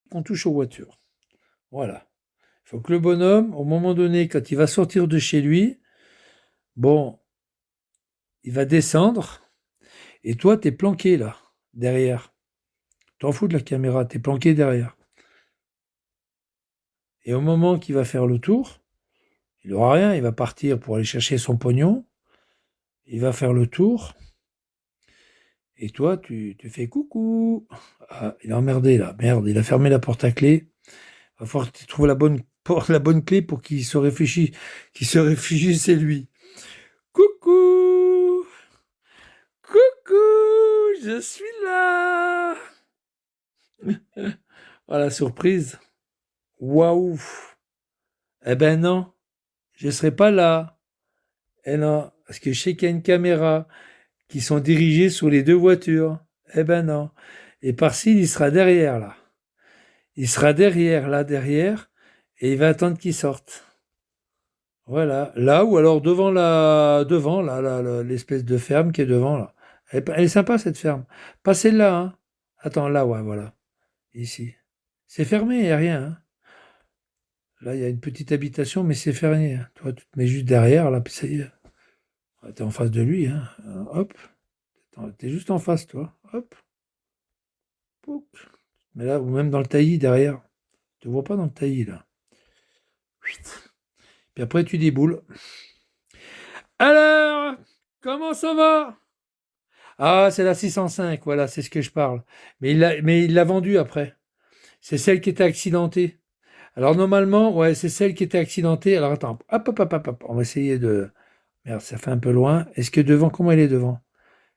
qu'on touche aux voitures. Voilà. Il faut que le bonhomme, au moment donné, quand il va sortir de chez lui, bon, il va descendre, et toi, t'es planqué là, derrière. T'en fous de la caméra, t'es planqué derrière. Et au moment qu'il va faire le tour, il n'aura rien, il va partir pour aller chercher son pognon, il va faire le tour, et toi, tu fais coucou. Ah, il est emmerdé là, merde, il a fermé la porte à clé. Il va falloir que tu trouves la bonne clé pour qu'il se réfugie, c'est lui. Coucou, coucou, je suis là. Voilà, surprise. Waouh. Eh ben non, je serai pas là. Eh non, parce que je sais qu'il y a une caméra qui sont dirigées sur les deux voitures. Eh ben non. Et Parsil, il sera derrière là. Il sera derrière, là, derrière, et il va attendre qu'il sorte. Voilà. Là, ou alors devant, là, l'espèce de ferme qui est devant, là. Elle est sympa, cette ferme. Pas celle-là, hein. Attends, là, ouais, voilà. Ici. C'est fermé, il n'y a rien, hein. Là, il y a une petite habitation, mais c'est fermé, hein. Toi, tu te mets juste derrière, là, puis ça y est. Ouais, t'es en face de lui, hein. Hop. T'es juste en face, toi. Hop. Pouc. Mais là, ou même dans le taillis, derrière. Tu ne vois pas dans le taillis, là. Puis après, tu déboules. Alors, comment ça va? Ah, c'est la 605, voilà, c'est ce que je parle. Mais il l'a vendue après. C'est celle qui était accidentée. Alors normalement, ouais, c'est celle qui était accidentée. Alors attends, hop. On va essayer de... Merde, ça fait un peu loin. Est-ce que devant, comment elle est devant?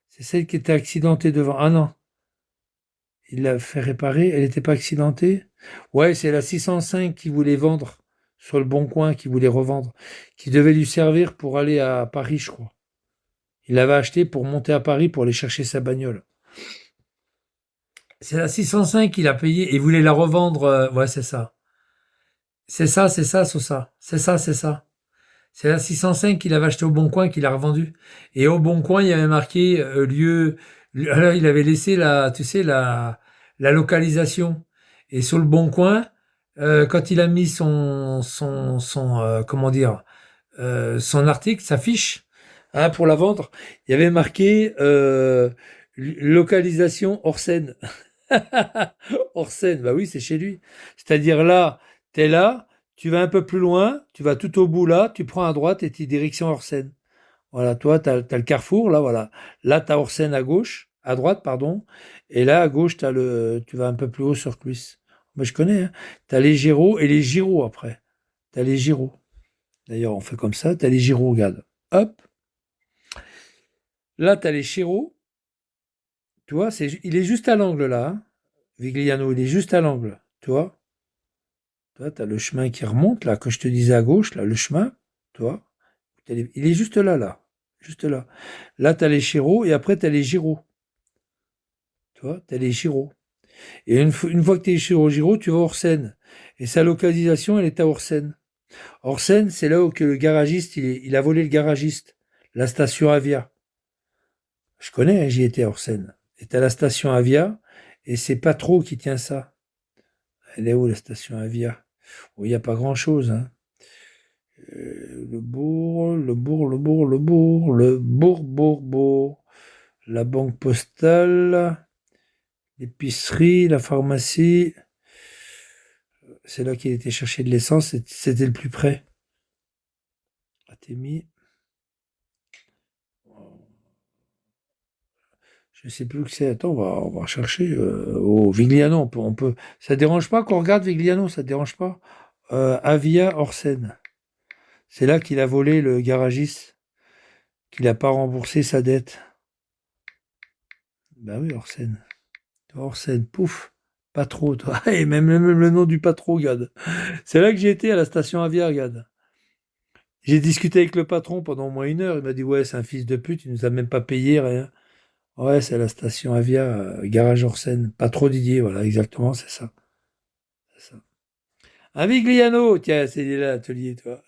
C'est celle qui était accidentée devant. Ah non, il l'a fait réparer, elle n'était pas accidentée. Ouais, c'est la 605 qui voulait vendre sur le Bon Coin, qui voulait revendre, qui devait lui servir pour aller à Paris, je crois. Il l'avait acheté pour monter à Paris pour aller chercher sa bagnole. C'est la 605 qu'il a payé et il voulait la revendre. Ouais, c'est ça. Sosa. C'est ça. C'est la 605 qu'il avait acheté au Bon Coin qu'il a revendu. Et au Bon Coin, il y avait marqué alors, il avait laissé tu sais, la localisation. Et sur le Bon Coin, quand il a mis comment dire, son article, sa fiche, hein, pour la vendre, il y avait marqué localisation hors scène. Hors scène, bah oui, c'est chez lui. C'est-à-dire là, t'es là, tu vas un peu plus loin, tu vas tout au bout là, tu prends à droite et tu es direction hors scène. Voilà, toi, t'as le carrefour, là, voilà. Là, t'as hors scène à gauche, à droite, pardon. Et là, à gauche, tu vas un peu plus haut sur Cluis. Moi, je connais, hein. T'as les gyros et les gyros après. T'as les gyros. D'ailleurs, on fait comme ça, t'as les gyros, regarde. Hop. Là, t'as les gyros. Tu vois, il est juste à l'angle là, hein. Vigliano, il est juste à l'angle. Tu vois. Toi, tu as le chemin qui remonte, là, que je te disais à gauche, là, le chemin, toi. Il est juste là, là. Juste là. Là, tu as les chéros et après, tu as les gyros. Tu vois, tu as les gyros. Et une fois que tu es chez Giro, tu vas à Orsène. Et sa localisation, elle est à Orsène. Orsène, c'est là où que le garagiste, il a volé le garagiste. La station Avia. Je connais, hein, j'y étais à Orsène. Et tu as la station Avia, et c'est pas trop qui tient ça. Elle est où, la station Avia? Il n'y a pas grand-chose, hein. Le bourg. La banque postale, l'épicerie, la pharmacie. C'est là qu'il était chercher de l'essence, c'était le plus près. Athémie. Je sais plus où c'est. Attends, on va chercher au Vigliano. Ça dérange pas qu'on regarde Vigliano, ça te dérange pas. Avia Orsène. C'est là qu'il a volé le garagiste, qu'il n'a pas remboursé sa dette. Ben oui, Orsène. Orsène, pouf. Pas trop, toi. Et même le nom du patron, regarde. C'est là que j'ai été à la station Avia, regarde. J'ai discuté avec le patron pendant au moins 1 heure. Il m'a dit, ouais, c'est un fils de pute, il nous a même pas payé, rien. Ouais, c'est la station Avia, garage Orsène. Pas trop Didier, voilà, exactement, c'est ça. C'est ça. Un Vigliano, tiens, c'est là l'atelier, toi.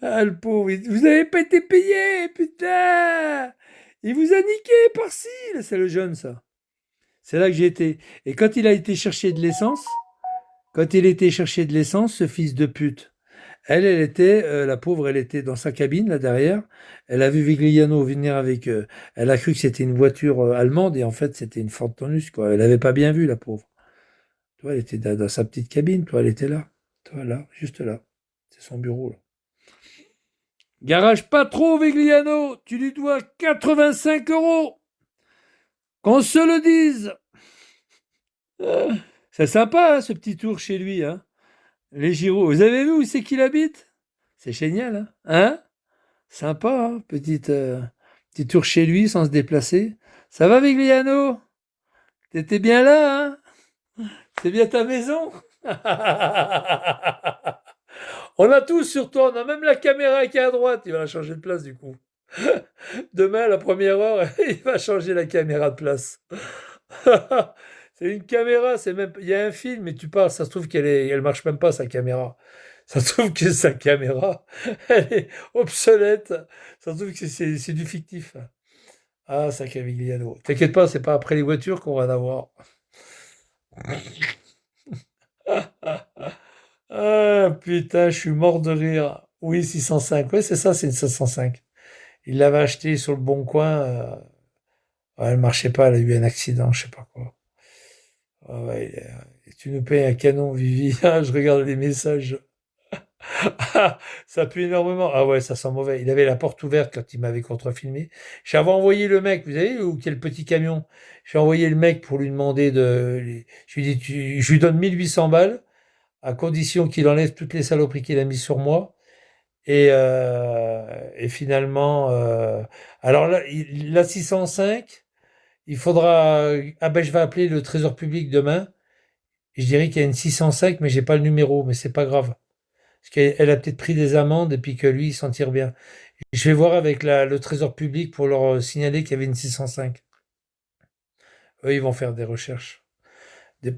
Ah, le pauvre, vous avez pas été payé, putain! Il vous a niqué par-ci, c'est le jeune, ça. C'est là que j'ai été. Et quand il a été chercher de l'essence, Quand il était chercher de l'essence, ce fils de pute, elle était, la pauvre, elle était dans sa cabine, là derrière. Elle a vu Vigliano venir avec. Elle a cru que c'était une voiture allemande et en fait c'était une Ford Taunus, quoi. Elle avait pas bien vu, la pauvre. Tu vois, elle était dans sa petite cabine, toi, elle était là. Toi, là, juste là. C'est son bureau, là. Garage pas trop, Vigliano. Tu lui dois 85 €. Qu'on se le dise. C'est sympa, hein, ce petit tour chez lui, hein. Les Giraud. Vous avez vu où c'est qu'il habite? C'est génial, hein? Hein? Sympa, hein, petit tour chez lui sans se déplacer. Ça va, Vigliano? T'étais bien là, hein? C'est bien ta maison? On a tous sur toi, on a même la caméra qui est à droite. Il va la changer de place du coup. Demain, à la première heure, il va changer la caméra de place. C'est une caméra, c'est même. Il y a un film, mais tu parles, ça se trouve elle marche même pas sa caméra. Ça se trouve que sa caméra, elle est obsolète. Ça se trouve que c'est du fictif. Ah, sacré Vigliano. T'inquiète pas, c'est pas après les voitures qu'on va en avoir. Ah putain, je suis mort de rire. Oui, 605. Oui, c'est ça, c'est une 705. Il l'avait acheté sur le bon coin. Ouais, elle marchait pas, elle a eu un accident, je sais pas quoi. Ah ouais, tu nous payes un canon, Vivi. Ah, je regarde les messages. Ah, ça pue énormément. Ah ouais, ça sent mauvais. Il avait la porte ouverte quand il m'avait contrefilmé. J'avais envoyé le mec, vous savez, où quel petit camion. J'ai envoyé le mec pour lui demander de. Je lui dis, je lui donne 1800 balles, à condition qu'il enlève toutes les saloperies qu'il a mis sur moi. Et finalement, alors là, la 605, il faudra. Ah ben, je vais appeler le Trésor public demain. Et je dirais qu'il y a une 605, mais j'ai pas le numéro, mais c'est pas grave. Parce qu'elle a peut-être pris des amendes et puis que lui, il s'en tire bien. Je vais voir avec le Trésor public pour leur signaler qu'il y avait une 605. Eux, ils vont faire des recherches.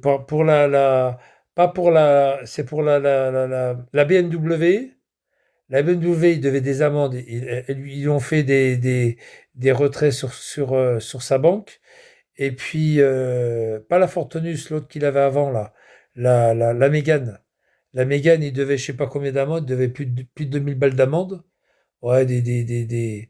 Pour pas pour c'est pour la BMW. La BMW, il devait des amendes. Ils ont fait des retraits sur sa banque. Et puis, pas la Fortunus, l'autre qu'il avait avant, là. La Mégane. La Mégane, il devait, je sais pas combien d'amendes, il devait plus de 2000 balles d'amende. Ouais, des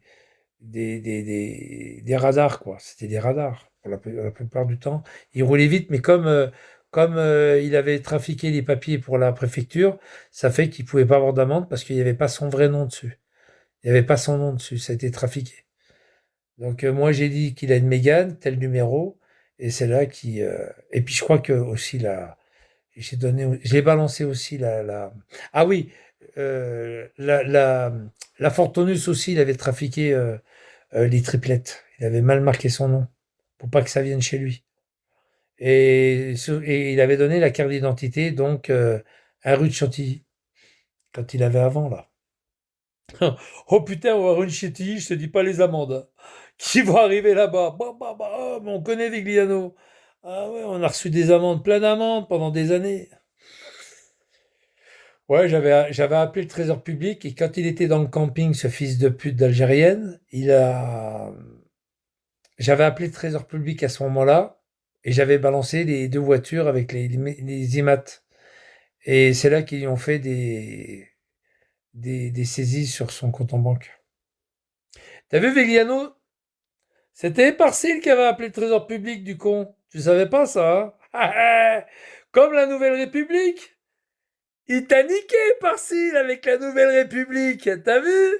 radars, quoi. C'était des radars, pour la plupart du temps. Il roulait vite, mais comme il avait trafiqué les papiers pour la préfecture, ça fait qu'il pouvait pas avoir d'amende parce qu'il n'y avait pas son vrai nom dessus. Il n'y avait pas son nom dessus, ça a été trafiqué. Donc moi j'ai dit qu'il a une Mégane, tel numéro, et c'est là qui. Et puis je crois que aussi j'ai balancé aussi Ah oui, la Fortunus aussi, il avait trafiqué les triplettes. Il avait mal marqué son nom pour pas que ça vienne chez lui. Et il avait donné la carte d'identité donc à rue de Chantilly quand il avait avant là. Oh putain, on va rue de Chantilly, je te dis pas les amendes qui vont arriver là-bas. Bah, mais on connaît Vigliano. Ah ouais, on a reçu des amendes, plein d'amendes pendant des années. Ouais, j'avais appelé le Trésor public et quand il était dans le camping, ce fils de pute d'Algérienne, j'avais appelé le Trésor public à ce moment-là et j'avais balancé les deux voitures avec les IMAT. Et c'est là qu'ils lui ont fait des saisies sur son compte en banque. T'as vu Vegliano? C'était Parcil qui avait appelé le Trésor public du con. Tu savais pas ça, hein? Comme la Nouvelle République. Il t'a niqué Parcil avec la Nouvelle République. T'as vu?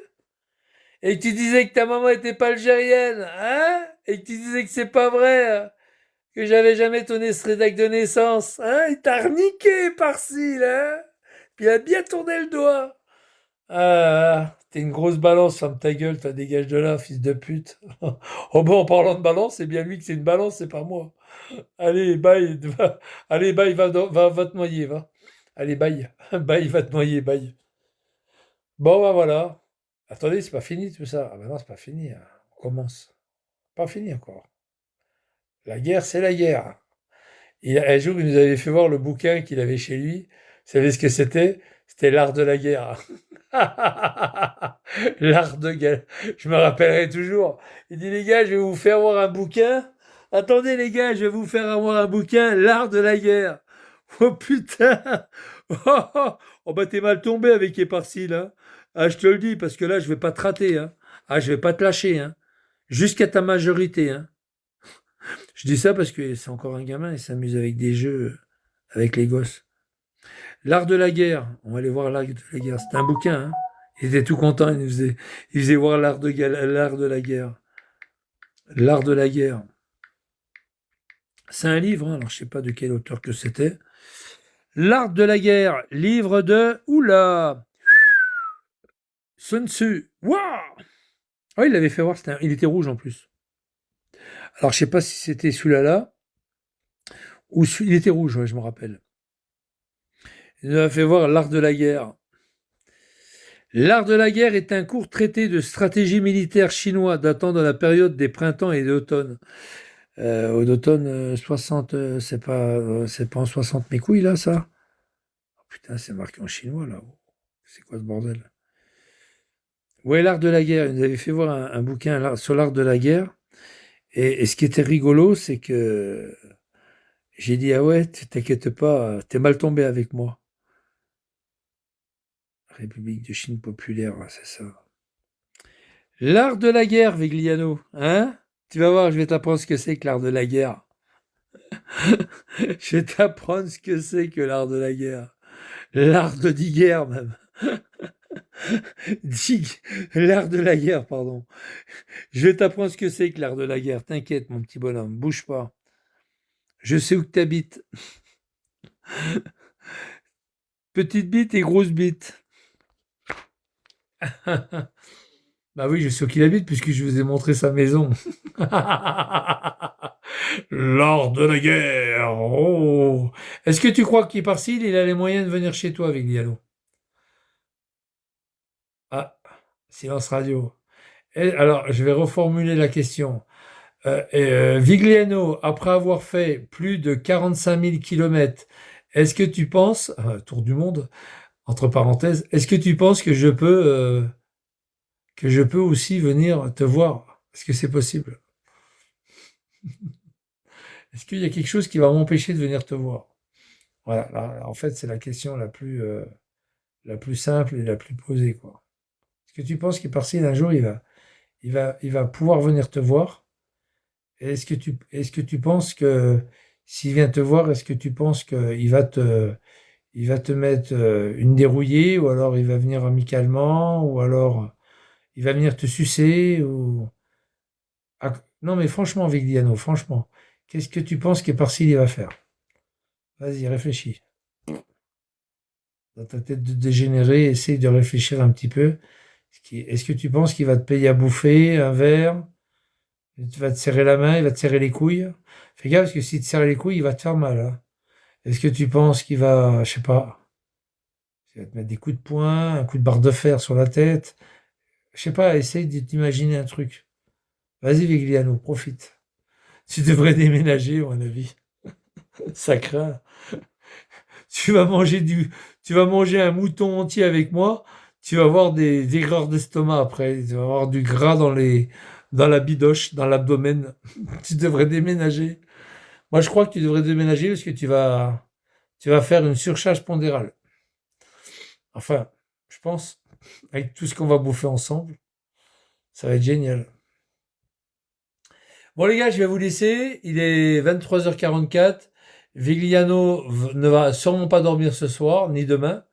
Et que tu disais que ta maman était pas algérienne, hein? Et que tu disais que c'est pas vrai, hein, que j'avais jamais ton d'acte de naissance, hein? Il t'a reniqué par-ci, là, hein. Puis il a bien tourné le doigt. Ah, t'es une grosse balance, ferme ta gueule, toi, dégage de là, fils de pute. Oh bon, en parlant de balance, c'est bien lui que c'est une balance, c'est pas moi. Allez, bye, allez, bye, va te noyer, va. Allez, bye, bye, va te noyer, bye. Bon, bah voilà. Attendez, c'est pas fini tout ça. Ah bah non, c'est pas fini, hein. On commence. Pas fini encore. La guerre, c'est la guerre. Un jour, il nous avait fait voir le bouquin qu'il avait chez lui. Vous savez ce que c'était? C'était l'art de la guerre. L'art de guerre. Je me rappellerai toujours. Il dit, les gars, je vais vous faire voir un bouquin. Attendez, les gars, je vais vous faire avoir un bouquin, l'art de la guerre. Oh putain! Oh, oh, oh, bah t'es mal tombé avec Éparcy là. Ah, je te le dis, parce que là, je vais pas te rater, hein. Ah, je vais pas te lâcher, hein. Jusqu'à ta majorité, hein. Je dis ça parce que c'est encore un gamin, il s'amuse avec des jeux avec les gosses. L'art de la guerre. On va aller voir l'art de la guerre. C'était un bouquin, hein. Il était tout content, il faisait voir l'art de la guerre. L'art de la guerre. C'est un livre, hein, alors je sais pas de quel auteur que c'était. L'art de la guerre, livre de... Oula, Sun Tzu. Waouh. Oh, il l'avait fait voir, il était rouge en plus. Alors je sais pas si c'était celui-là ou il était rouge, ouais, je me rappelle. Il nous a fait voir l'art de la guerre. L'art de la guerre est un court traité de stratégie militaire chinois datant de la période des printemps et d'automne. D'automne 60, c'est pas en 60 mes couilles là, ça. Oh, putain, c'est marqué en chinois là. C'est quoi ce bordel? Ouais, l'art de la guerre. Il nous avait fait voir un bouquin sur l'art de la guerre. Et ce qui était rigolo, c'est que j'ai dit, ah ouais, t'inquiète pas, t'es mal tombé avec moi. République de Chine populaire, ouais, c'est ça. L'art de la guerre, Vigliano, hein? Tu vas voir, je vais t'apprendre ce que c'est que l'art de la guerre. Je vais t'apprendre ce que c'est que l'art de la guerre. L'art de guerre même. L'art de la guerre, pardon. Je vais t'apprendre ce que c'est que l'art de la guerre. T'inquiète, mon petit bonhomme, bouge pas. Je sais où que t'habites. Petite bite et grosse bite. Bah oui, je sais où qu'il habite puisque je vous ai montré sa maison. L'art de la guerre. Oh. Est-ce que tu crois qu'il par-ci, il a les moyens de venir chez toi avec Diallo? Ah, silence radio. Alors, je vais reformuler la question. Vigliano, après avoir fait plus de 45 000 kilomètres, est-ce que tu penses, tour du monde, entre parenthèses, est-ce que tu penses que je peux aussi venir te voir? Est-ce que c'est possible? Est-ce qu'il y a quelque chose qui va m'empêcher de venir te voir? Voilà, là, en fait, c'est la question la plus simple et la plus posée, quoi. Est-ce que tu penses qu'il par-ci, un jour, il va pouvoir venir te voir? Et est-ce que tu penses que s'il vient te voir, est-ce que tu penses qu'il va te mettre une dérouillée, ou alors il va venir amicalement, ou alors il va venir te sucer, ou... Ah, non, mais franchement, Vigliano, franchement, qu'est-ce que tu penses que par-ci, il va faire? Vas-y, réfléchis. Dans ta tête de dégénéré, essaye de réfléchir un petit peu. Est-ce que tu penses qu'il va te payer à bouffer un verre? Il va te serrer la main, il va te serrer les couilles? Fais gaffe, parce que s'il te serre les couilles, il va te faire mal, hein. Est-ce que tu penses qu'il va, je sais pas, il va te mettre des coups de poing, un coup de barre de fer sur la tête? Je sais pas, essaye de t'imaginer un truc. Vas-y, Vigliano, profite. Tu devrais déménager, à mon avis. Ça craint. Tu vas manger tu vas manger un mouton entier avec moi. Tu vas avoir des aigreurs d'estomac après. Tu vas avoir du gras dans la bidoche, dans l'abdomen. Tu devrais déménager. Moi, je crois que tu devrais déménager parce que tu vas faire une surcharge pondérale. Enfin, je pense, avec tout ce qu'on va bouffer ensemble, ça va être génial. Bon, les gars, je vais vous laisser. Il est 23h44. Vigliano ne va sûrement pas dormir ce soir, ni demain.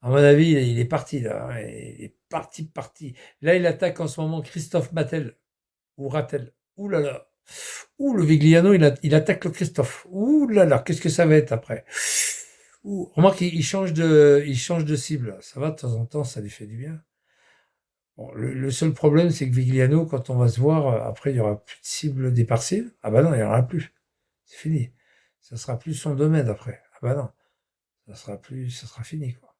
À mon avis, il est parti, là, hein. Il est parti, parti. Là, il attaque en ce moment Christophe Mattel. Ou Rattel. Ouh là là. Ouh, le Vigliano, il attaque le Christophe. Ouh là là, qu'est-ce que ça va être après? Ouh, remarque, il change de cible. Ça va, de temps en temps, ça lui fait du bien. Bon, le seul problème, c'est que Vigliano, quand on va se voir, après, il y aura plus de cible des partiels. Ah bah non, il n'y en aura plus. C'est fini. Ça sera plus son domaine après. Ah bah non. Ça sera fini, quoi.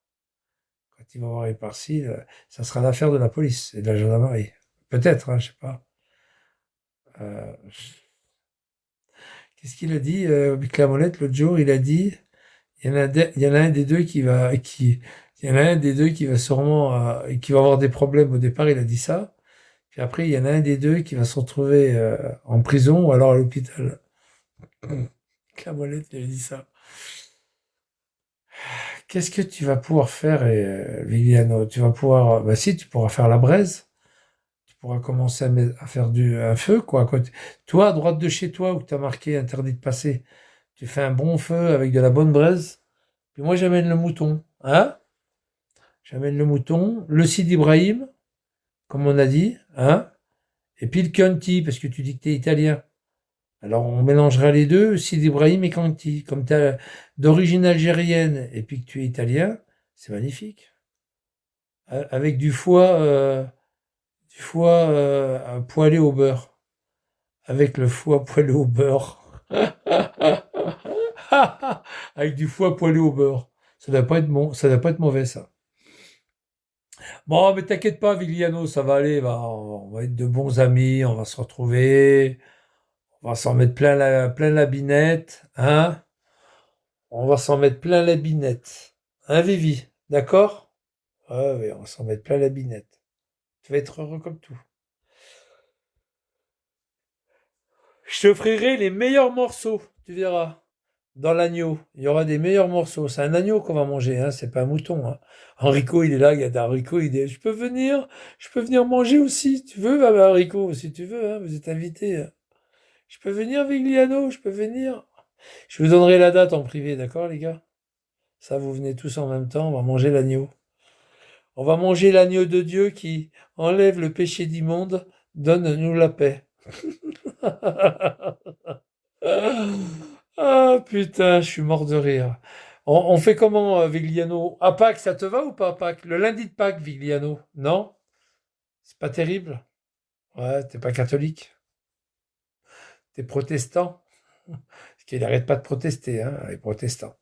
Quand il va voir les partiels, ça sera l'affaire de la police et de la gendarmerie. Peut-être, hein, je sais pas. Euh, Qu'est-ce qu'il a dit, avec la molette l'autre jour? Il a dit, il y en a un des deux il y en a un des deux qui va sûrement, qui va avoir des problèmes au départ, il a dit ça. Puis après, il y en a un des deux qui va se retrouver en prison ou alors à l'hôpital. La molette, il a dit ça. Qu'est-ce que tu vas pouvoir faire, Vigliano? Tu vas pouvoir, bah si, tu pourras faire la braise. Tu pourras commencer à faire un feu, quoi. Toi, à droite de chez toi, où tu as marqué interdit de passer, tu fais un bon feu avec de la bonne braise. Puis moi, j'amène le mouton. Hein? J'amène le mouton, le Sidi Ibrahim, comme on a dit. Hein? Et puis le Chianti, parce que tu dis que tu es italien. Alors, on mélangera les deux, Sidi Ibrahim et Chianti. Comme tu es d'origine algérienne et puis que tu es italien, c'est magnifique. Avec du foie poêlé au beurre. Avec le foie poêlé au beurre. Avec du foie poêlé au beurre. Ça doit pas être bon, ça doit pas être mauvais, ça. Bon, mais t'inquiète pas, Vigliano, ça va aller. On va être de bons amis, on va se retrouver. On va s'en mettre plein la binette, hein? On va s'en mettre plein la binette. Hein, Vivi? D'accord? Ouais, ouais, on va s'en mettre plein la binette. Tu vas être heureux comme tout. Je t'offrirai les meilleurs morceaux, tu verras. Dans l'agneau, il y aura des meilleurs morceaux. C'est un agneau qu'on va manger, hein, c'est pas un mouton. Hein. Enrico, il est là, il y a d'Enrico, il dit, je peux venir manger aussi. Tu veux, Enrico, si tu veux, hein, vous êtes invité. Hein. Je peux venir, Vigliano, je peux venir. Je vous donnerai la date en privé, d'accord, les gars? Ça, vous venez tous en même temps, on va manger l'agneau. On va manger l'agneau de Dieu qui enlève le péché d'immonde, donne-nous la paix. Ah putain, je suis mort de rire. On fait comment, Vigliano? À Pâques, ça te va ou pas à Pâques? Le lundi de Pâques, Vigliano? Non? C'est pas terrible? Ouais, t'es pas catholique? T'es protestant? Parce qu'il n'arrête pas de protester, hein, les protestants.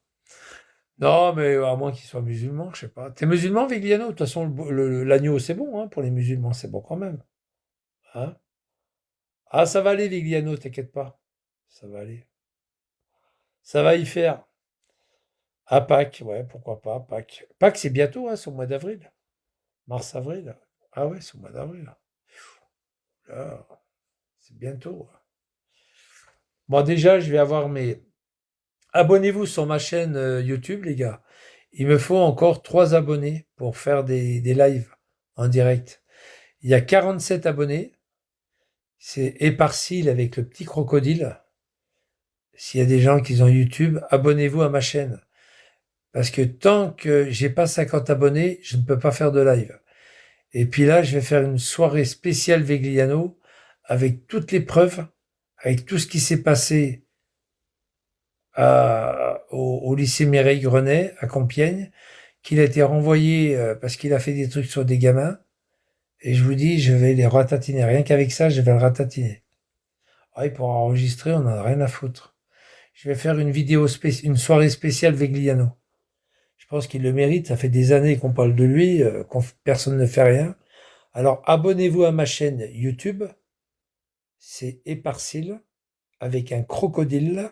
Non, mais à moins qu'ils soient musulmans, je sais pas. T'es musulman, Vigliano? De toute façon, l'agneau, c'est bon, hein, pour les musulmans, c'est bon quand même. Hein? Ah, ça va aller, Vigliano, t'inquiète pas. Ça va aller. Ça va y faire. À Pâques, ouais, pourquoi pas, Pâques. Pâques, c'est bientôt, hein, c'est au mois d'avril. Mars-avril. Ah ouais, c'est au mois d'avril. Là, c'est bientôt. Bon, déjà, je vais avoir mes... Abonnez-vous sur ma chaîne YouTube, les gars. Il me faut encore 3 abonnés pour faire des lives en direct. Il y a 47 abonnés. C'est Éparcile avec le petit crocodile. S'il y a des gens qui ont YouTube, abonnez-vous à ma chaîne. Parce que tant que j'ai pas 50 abonnés, je ne peux pas faire de live. Et puis là, je vais faire une soirée spéciale Vegliano avec toutes les preuves, avec tout ce qui s'est passé au lycée Mireille Grenet à Compiègne, qu'il a été renvoyé parce qu'il a fait des trucs sur des gamins. Et je vous dis, je vais les ratatiner. Rien qu'avec ça, je vais le ratatiner. Ah, il pourra enregistrer, on n'en a rien à foutre. Je vais faire une soirée spéciale Vegliano. Je pense qu'il le mérite. Ça fait des années qu'on parle de lui, personne ne fait rien. Alors abonnez-vous à ma chaîne YouTube. C'est Éparcile avec un crocodile.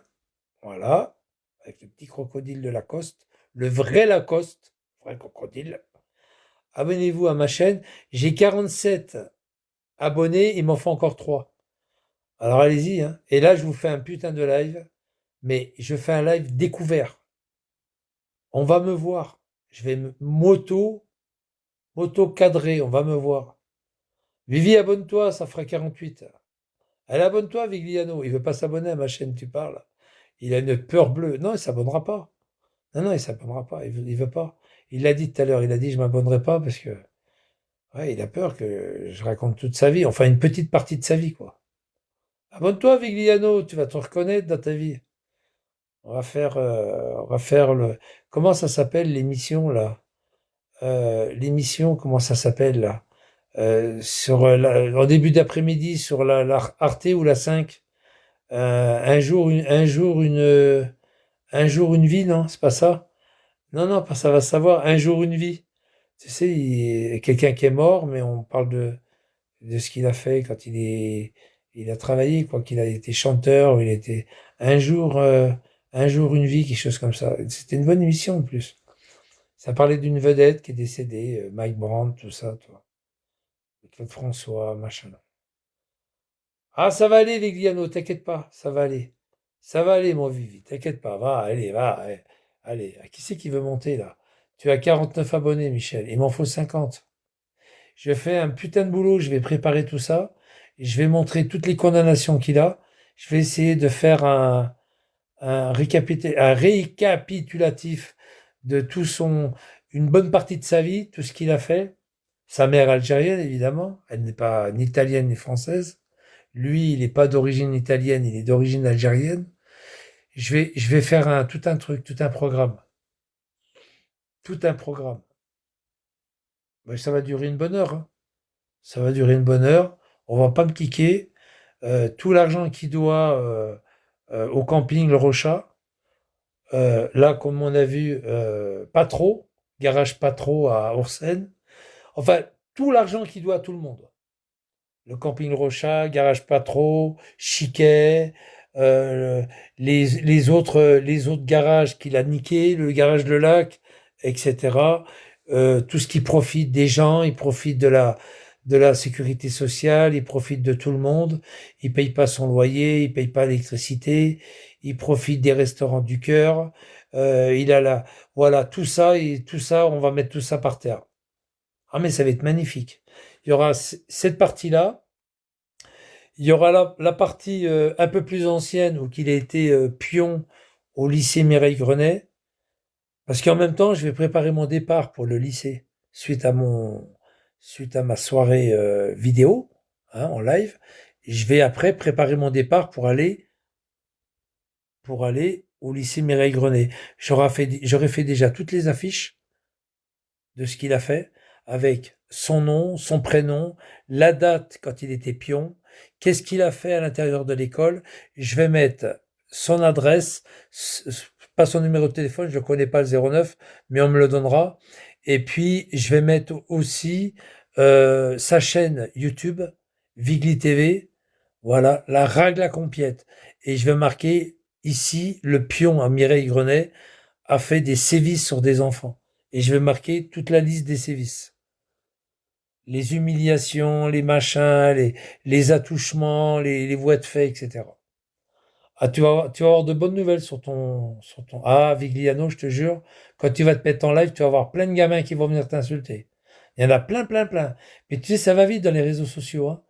Voilà. Avec le petit crocodile de Lacoste. Le vrai Lacoste. Vrai crocodile. Abonnez-vous à ma chaîne. J'ai 47 abonnés. Il m'en faut encore 3. Alors allez-y. Hein. Et là, je vous fais un putain de live. Mais je fais un live découvert. On va me voir. Je vais moto cadrer. On va me voir. Vivi, abonne-toi. Ça fera 48. Allez, abonne-toi, Vigliano. Il veut pas s'abonner à ma chaîne, tu parles. Il a une peur bleue. Non, il s'abonnera pas. Non, il s'abonnera pas. Il veut pas. Il l'a dit tout à l'heure. Il a dit, je m'abonnerai pas parce que, ouais, il a peur que je raconte toute sa vie. Enfin, une petite partie de sa vie, quoi. Abonne-toi, Vigliano. Tu vas te reconnaître dans ta vie. On va faire comment ça s'appelle l'émission, là? L'émission, comment ça s'appelle, là? En début d'après-midi, sur la Arte ou la 5. Un jour une vie, non, c'est pas ça? Non, non, pas ça va savoir. Un jour une vie. Tu sais, quelqu'un qui est mort, mais on parle de ce qu'il a fait quand il a travaillé, quoi, qu'il a été chanteur, ou il était un jour, euh, un jour une vie, quelque chose comme ça. C'était une bonne émission en plus. Ça parlait d'une vedette qui est décédée, Mike Brandt, tout ça, toi. Claude François, machin. Ah, ça va aller, les Gliano, t'inquiète pas, ça va aller. Ça va aller, mon Vivi, t'inquiète pas, va, allez, va, allez. Allez. Qui c'est qui veut monter, là? Tu as 49 abonnés, Michel. Il m'en faut 50. Je fais un putain de boulot. Je vais préparer tout ça. Je vais montrer toutes les condamnations qu'il a. Je vais essayer de faire un récapitulatif de une bonne partie de sa vie, tout ce qu'il a fait. Sa mère algérienne, évidemment. Elle n'est pas ni italienne ni française. Lui, il n'est pas d'origine italienne, il est d'origine algérienne. Je vais faire tout un truc, tout un programme. Tout un programme. Ben, ça va durer une bonne heure, hein. Ça va durer une bonne heure. On va pas me cliquer. Tout l'argent qu'il doit au camping Le Rochat, là, comme on a vu, pas trop. Garage pas trop à Orsène. Enfin, tout l'argent qu'il doit à tout le monde. Le camping Le Rochat, garage pas trop, Chiquet, euh, les autres garages qu'il a niqués, le garage Le Lac, etc. Tout ce qui profite des gens, il profite de la sécurité sociale, il profite de tout le monde, il paye pas son loyer, il paye pas l'électricité, il profite des restaurants du cœur, il a voilà, tout ça, et tout ça, on va mettre tout ça par terre. Ah, mais ça va être magnifique. Il y aura cette partie-là. Il y aura la partie un peu plus ancienne où il a été pion au lycée Mireille Grenet. Parce qu'en même temps, je vais préparer mon départ pour le lycée suite à ma soirée vidéo, hein, en live. Je vais après préparer mon départ pour aller au lycée Mireille Grenet. J'aurais fait déjà toutes les affiches de ce qu'il a fait, avec son nom, son prénom, la date quand il était pion, qu'est-ce qu'il a fait à l'intérieur de l'école. Je vais mettre son adresse, pas son numéro de téléphone, je ne connais pas le 09, mais on me le donnera. Et puis, je vais mettre aussi sa chaîne YouTube, Vigli TV, voilà, la règle à Compiègne. Et je vais marquer ici, le pion à Mireille Grenet a fait des sévices sur des enfants. Et je vais marquer toute la liste des sévices. Les humiliations, les machins, les attouchements, les voies de fait, etc. Ah, tu vas avoir de bonnes nouvelles sur ton. Ah, Vigliano, je te jure, quand tu vas te mettre en live, tu vas avoir plein de gamins qui vont venir t'insulter. Il y en a plein, plein, plein. Mais tu sais, ça va vite dans les réseaux sociaux, hein.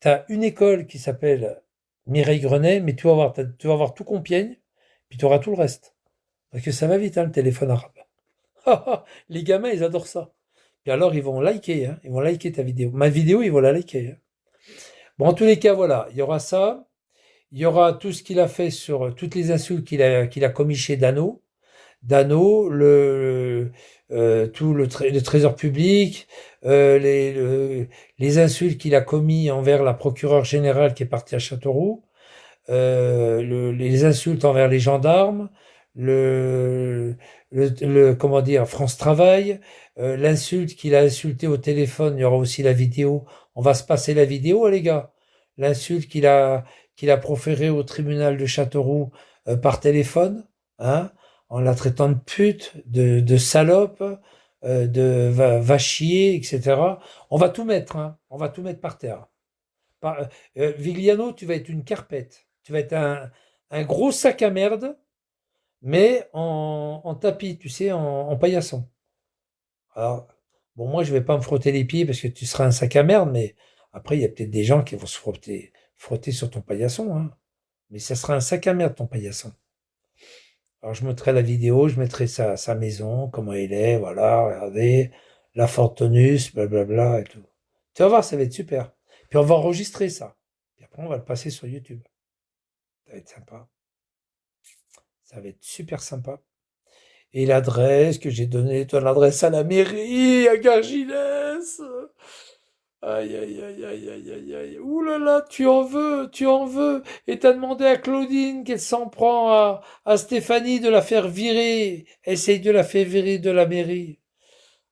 Tu as une école qui s'appelle Mireille Grenet, mais tu vas voir tout Compiègne, puis tu auras tout le reste. Parce que ça va vite, hein, le téléphone arabe. Les gamins, ils adorent ça. Et alors, ils vont liker, hein. Ils vont liker ta vidéo. Ma vidéo, ils vont la liker, hein. Bon, en tous les cas, voilà. Il y aura ça. Il y aura tout ce qu'il a fait sur toutes les insultes qu'il a commis chez Dano. Dano, tout le trésor public, les insultes qu'il a commis envers la procureure générale qui est partie à Châteauroux, les insultes envers les gendarmes, comment dire, France Travail, l'insulte qu'il a insulté au téléphone, il y aura aussi la vidéo. On va se passer la vidéo, les gars. L'insulte qu'il a proférée au tribunal de Châteauroux par téléphone, hein, en la traitant de pute, de salope, va chier, etc. On va tout mettre, hein. On va tout mettre par terre. Vigliano, tu vas être une carpette. Tu vas être un gros sac à merde, mais en tapis, tu sais, en paillasson. Alors, bon, moi, je vais pas me frotter les pieds parce que tu seras un sac à merde, mais après, il y a peut-être des gens qui vont se frotter sur ton paillasson, hein. Mais ça sera un sac à merde, ton paillasson. Alors, je mettrai la vidéo, je mettrai sa maison, comment il est, voilà, regardez, la Fortunus, blablabla et tout. Tu vas voir, ça va être super. Puis on va enregistrer ça. Puis après, on va le passer sur YouTube. Ça va être sympa. Ça va être super sympa. Et l'adresse que j'ai donnée, ton adresse à la mairie, à Gargilès. Aïe, aïe, aïe, aïe, aïe, aïe, aïe. Ouh là là, tu en veux. Et t'as demandé à Claudine qu'elle s'en prend à Stéphanie de la faire virer. Essaye de la faire virer de la mairie.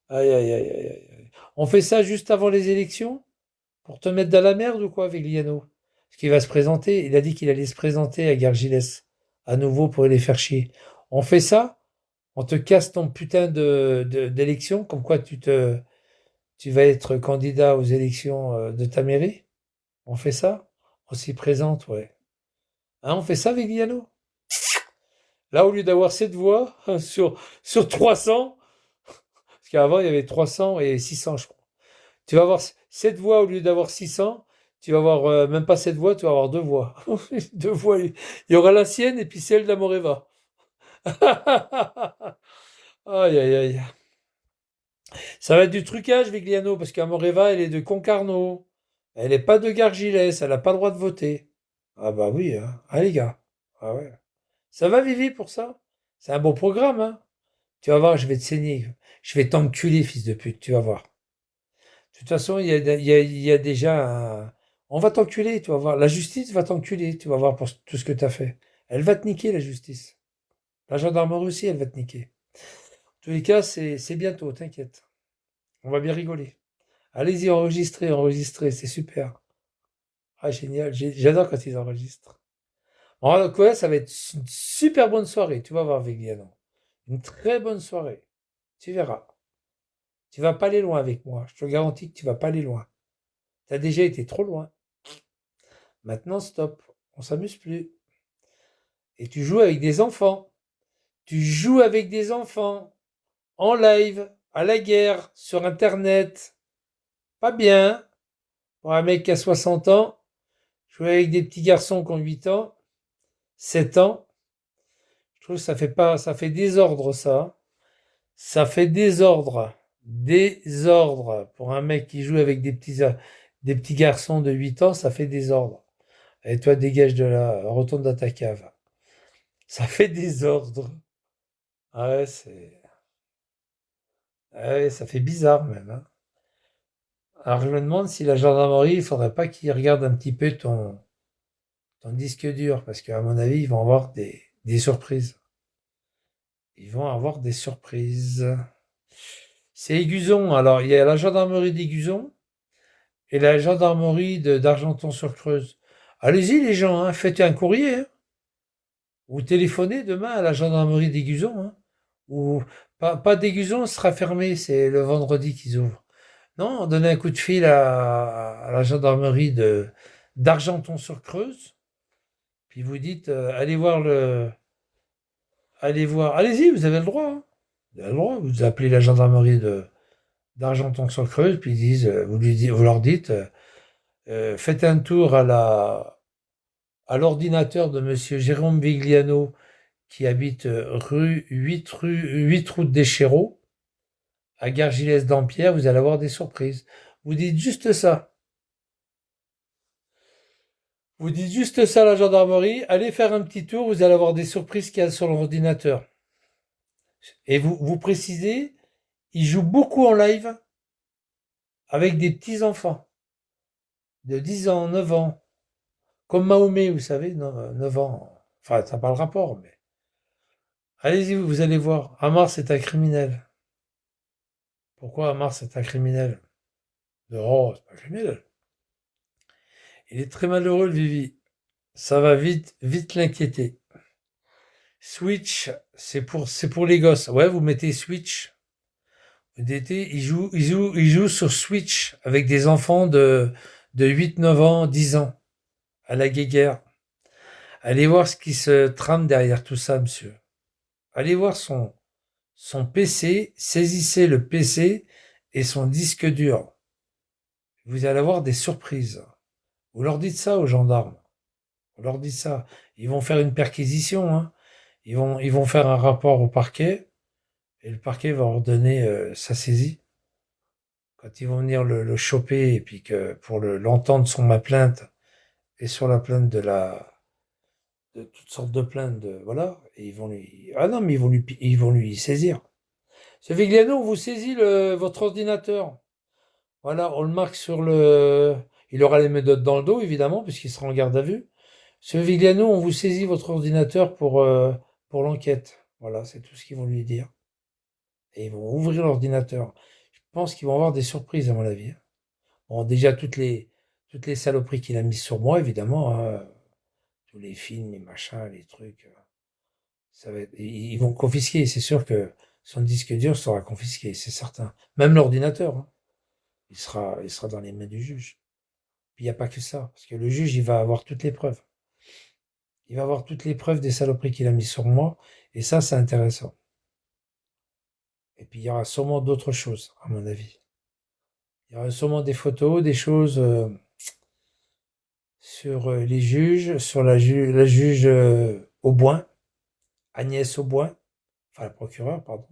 Aïe, aïe, aïe, aïe, aïe. On fait ça juste avant les élections? Pour te mettre dans la merde ou quoi, Vigliano? Parce qu'il va se présenter. Il a dit qu'il allait se présenter à Gargilès. À nouveau pour les faire chier. On fait ça? On te casse ton putain d'élection, comme quoi tu vas être candidat aux élections de ta mairie. On fait ça? On s'y présente, ouais. Hein, on fait ça, Vigliano? Là, au lieu d'avoir 7 voix sur 300, qu'avant, il y avait 300 et 600, je crois. Tu vas avoir 7 voix au lieu d'avoir 600. Tu vas avoir même pas 7 voix, tu vas avoir 2 voix. 2 voix. Il y aura la sienne et puis celle d'Amoreva. Aïe, aïe, aïe. Ça va être du trucage, Vigliano, parce qu'Amoreva, elle est de Concarneau. Elle n'est pas de Gargilès, elle n'a pas le droit de voter. Ah bah oui, hein. Ah les gars. Ah ouais. Ça va, Vivi, pour ça? C'est un bon programme, hein? Tu vas voir, je vais te saigner. Je vais t'enculer, fils de pute, tu vas voir. De toute façon, il y a déjà un... On va t'enculer, tu vas voir. La justice va t'enculer, tu vas voir pour tout ce que tu as fait. Elle va te niquer, la justice. La gendarmerie aussi, elle va te niquer. En tous les cas, c'est bientôt, t'inquiète. On va bien rigoler. Allez-y, enregistrez, enregistrez, c'est super. Ah, génial, j'adore quand ils enregistrent. En tout cas, ça va être une super bonne soirée, tu vas voir, Vigliano. Une très bonne soirée. Tu verras. Tu vas pas aller loin avec moi. Je te garantis que tu vas pas aller loin. Tu as déjà été trop loin. Maintenant, stop. On s'amuse plus. Et tu joues avec des enfants. Tu joues avec des enfants. En live, à la guerre, sur Internet. Pas bien. Pour un mec qui a 60 ans, jouer avec des petits garçons qui ont 8 ans, 7 ans. Je trouve que ça fait pas, ça fait désordre, ça. Ça fait désordre. Désordre. Pour un mec qui joue avec des petits garçons de 8 ans, ça fait désordre. Et toi, dégage de là, retourne dans ta cave. Ça fait désordre. Ah ouais, ah ouais, ça fait bizarre même, hein. Alors je me demande si la gendarmerie, il faudrait pas qu'ils regardent un petit peu ton disque dur, parce qu'à mon avis, ils vont avoir des surprises. Ils vont avoir des surprises. C'est Aiguzon. Alors, il y a la gendarmerie d'Aiguzon et la gendarmerie d'Argenton-sur-Creuse. Allez-y, les gens, hein, faites un courrier, hein. Vous téléphonez demain à la gendarmerie d'Aiguzon, hein. Ou pas d'Aiguzon, sera fermé, c'est le vendredi qu'ils ouvrent. Non, donnez un coup de fil à la gendarmerie d'Argenton-sur-Creuse, puis vous dites allez voir, allez-y, vous avez le droit, hein. Vous avez le droit, vous appelez la gendarmerie d'Argenton-sur-Creuse, puis ils disent, vous leur dites, faites un tour à l'ordinateur de monsieur Jérôme Vigliano, qui habite rue 8 route des Chéreaux, à Gargilès-Dampierre, vous allez avoir des surprises. Vous dites juste ça. Vous dites juste ça à la gendarmerie, allez faire un petit tour, vous allez avoir des surprises qu'il y a sur l'ordinateur. Et vous précisez, il joue beaucoup en live avec des petits-enfants de 10 ans, 9 ans, comme Mahomet, vous savez, 9 ans. Enfin, ça n'a pas le rapport, mais... Allez-y, vous allez voir. Amar, c'est un criminel. Pourquoi Amar, c'est un criminel? Oh, c'est pas un criminel. Il est très malheureux, le Vivi. Ça va vite, vite l'inquiéter. Switch, c'est pour les gosses. Ouais, vous mettez Switch. D'été, il joue sur Switch avec des enfants de 8, 9 ans, 10 ans, à la guéguerre. Allez voir ce qui se trame derrière tout ça, monsieur. Allez voir son PC, saisissez le PC et son disque dur. Vous allez avoir des surprises. Vous leur dites ça aux gendarmes. Vous leur dites ça. Ils vont faire une perquisition, hein. Ils vont faire un rapport au parquet et le parquet va ordonner sa saisie. Quand ils vont venir le choper et puis que pour l'entendre sur ma plainte et sur la plainte de toutes sortes de plaintes, voilà, et ils vont lui, ah non, mais ils vont lui saisir. Ce Vigliano, on vous saisit votre ordinateur. Voilà, on le marque il aura les méthodes dans le dos, évidemment, puisqu'il sera en garde à vue. Ce Vigliano, on vous saisit votre ordinateur pour l'enquête. Voilà, c'est tout ce qu'ils vont lui dire. Et ils vont ouvrir l'ordinateur. Je pense qu'ils vont avoir des surprises, à mon avis. Bon, déjà, toutes les saloperies qu'il a mises sur moi, évidemment, hein. Tous les films, les machins, les trucs. Ils vont confisquer, c'est sûr que son disque dur sera confisqué, c'est certain. Même l'ordinateur, hein. Il sera dans les mains du juge. Puis il n'y a pas que ça, parce que le juge, il va avoir toutes les preuves. Il va avoir toutes les preuves des saloperies qu'il a mises sur moi, et ça, c'est intéressant. Et puis il y aura sûrement d'autres choses, à mon avis. Il y aura sûrement des photos, des choses sur les juges, sur la juge Auboin, Agnès Auboin, enfin la procureure, pardon.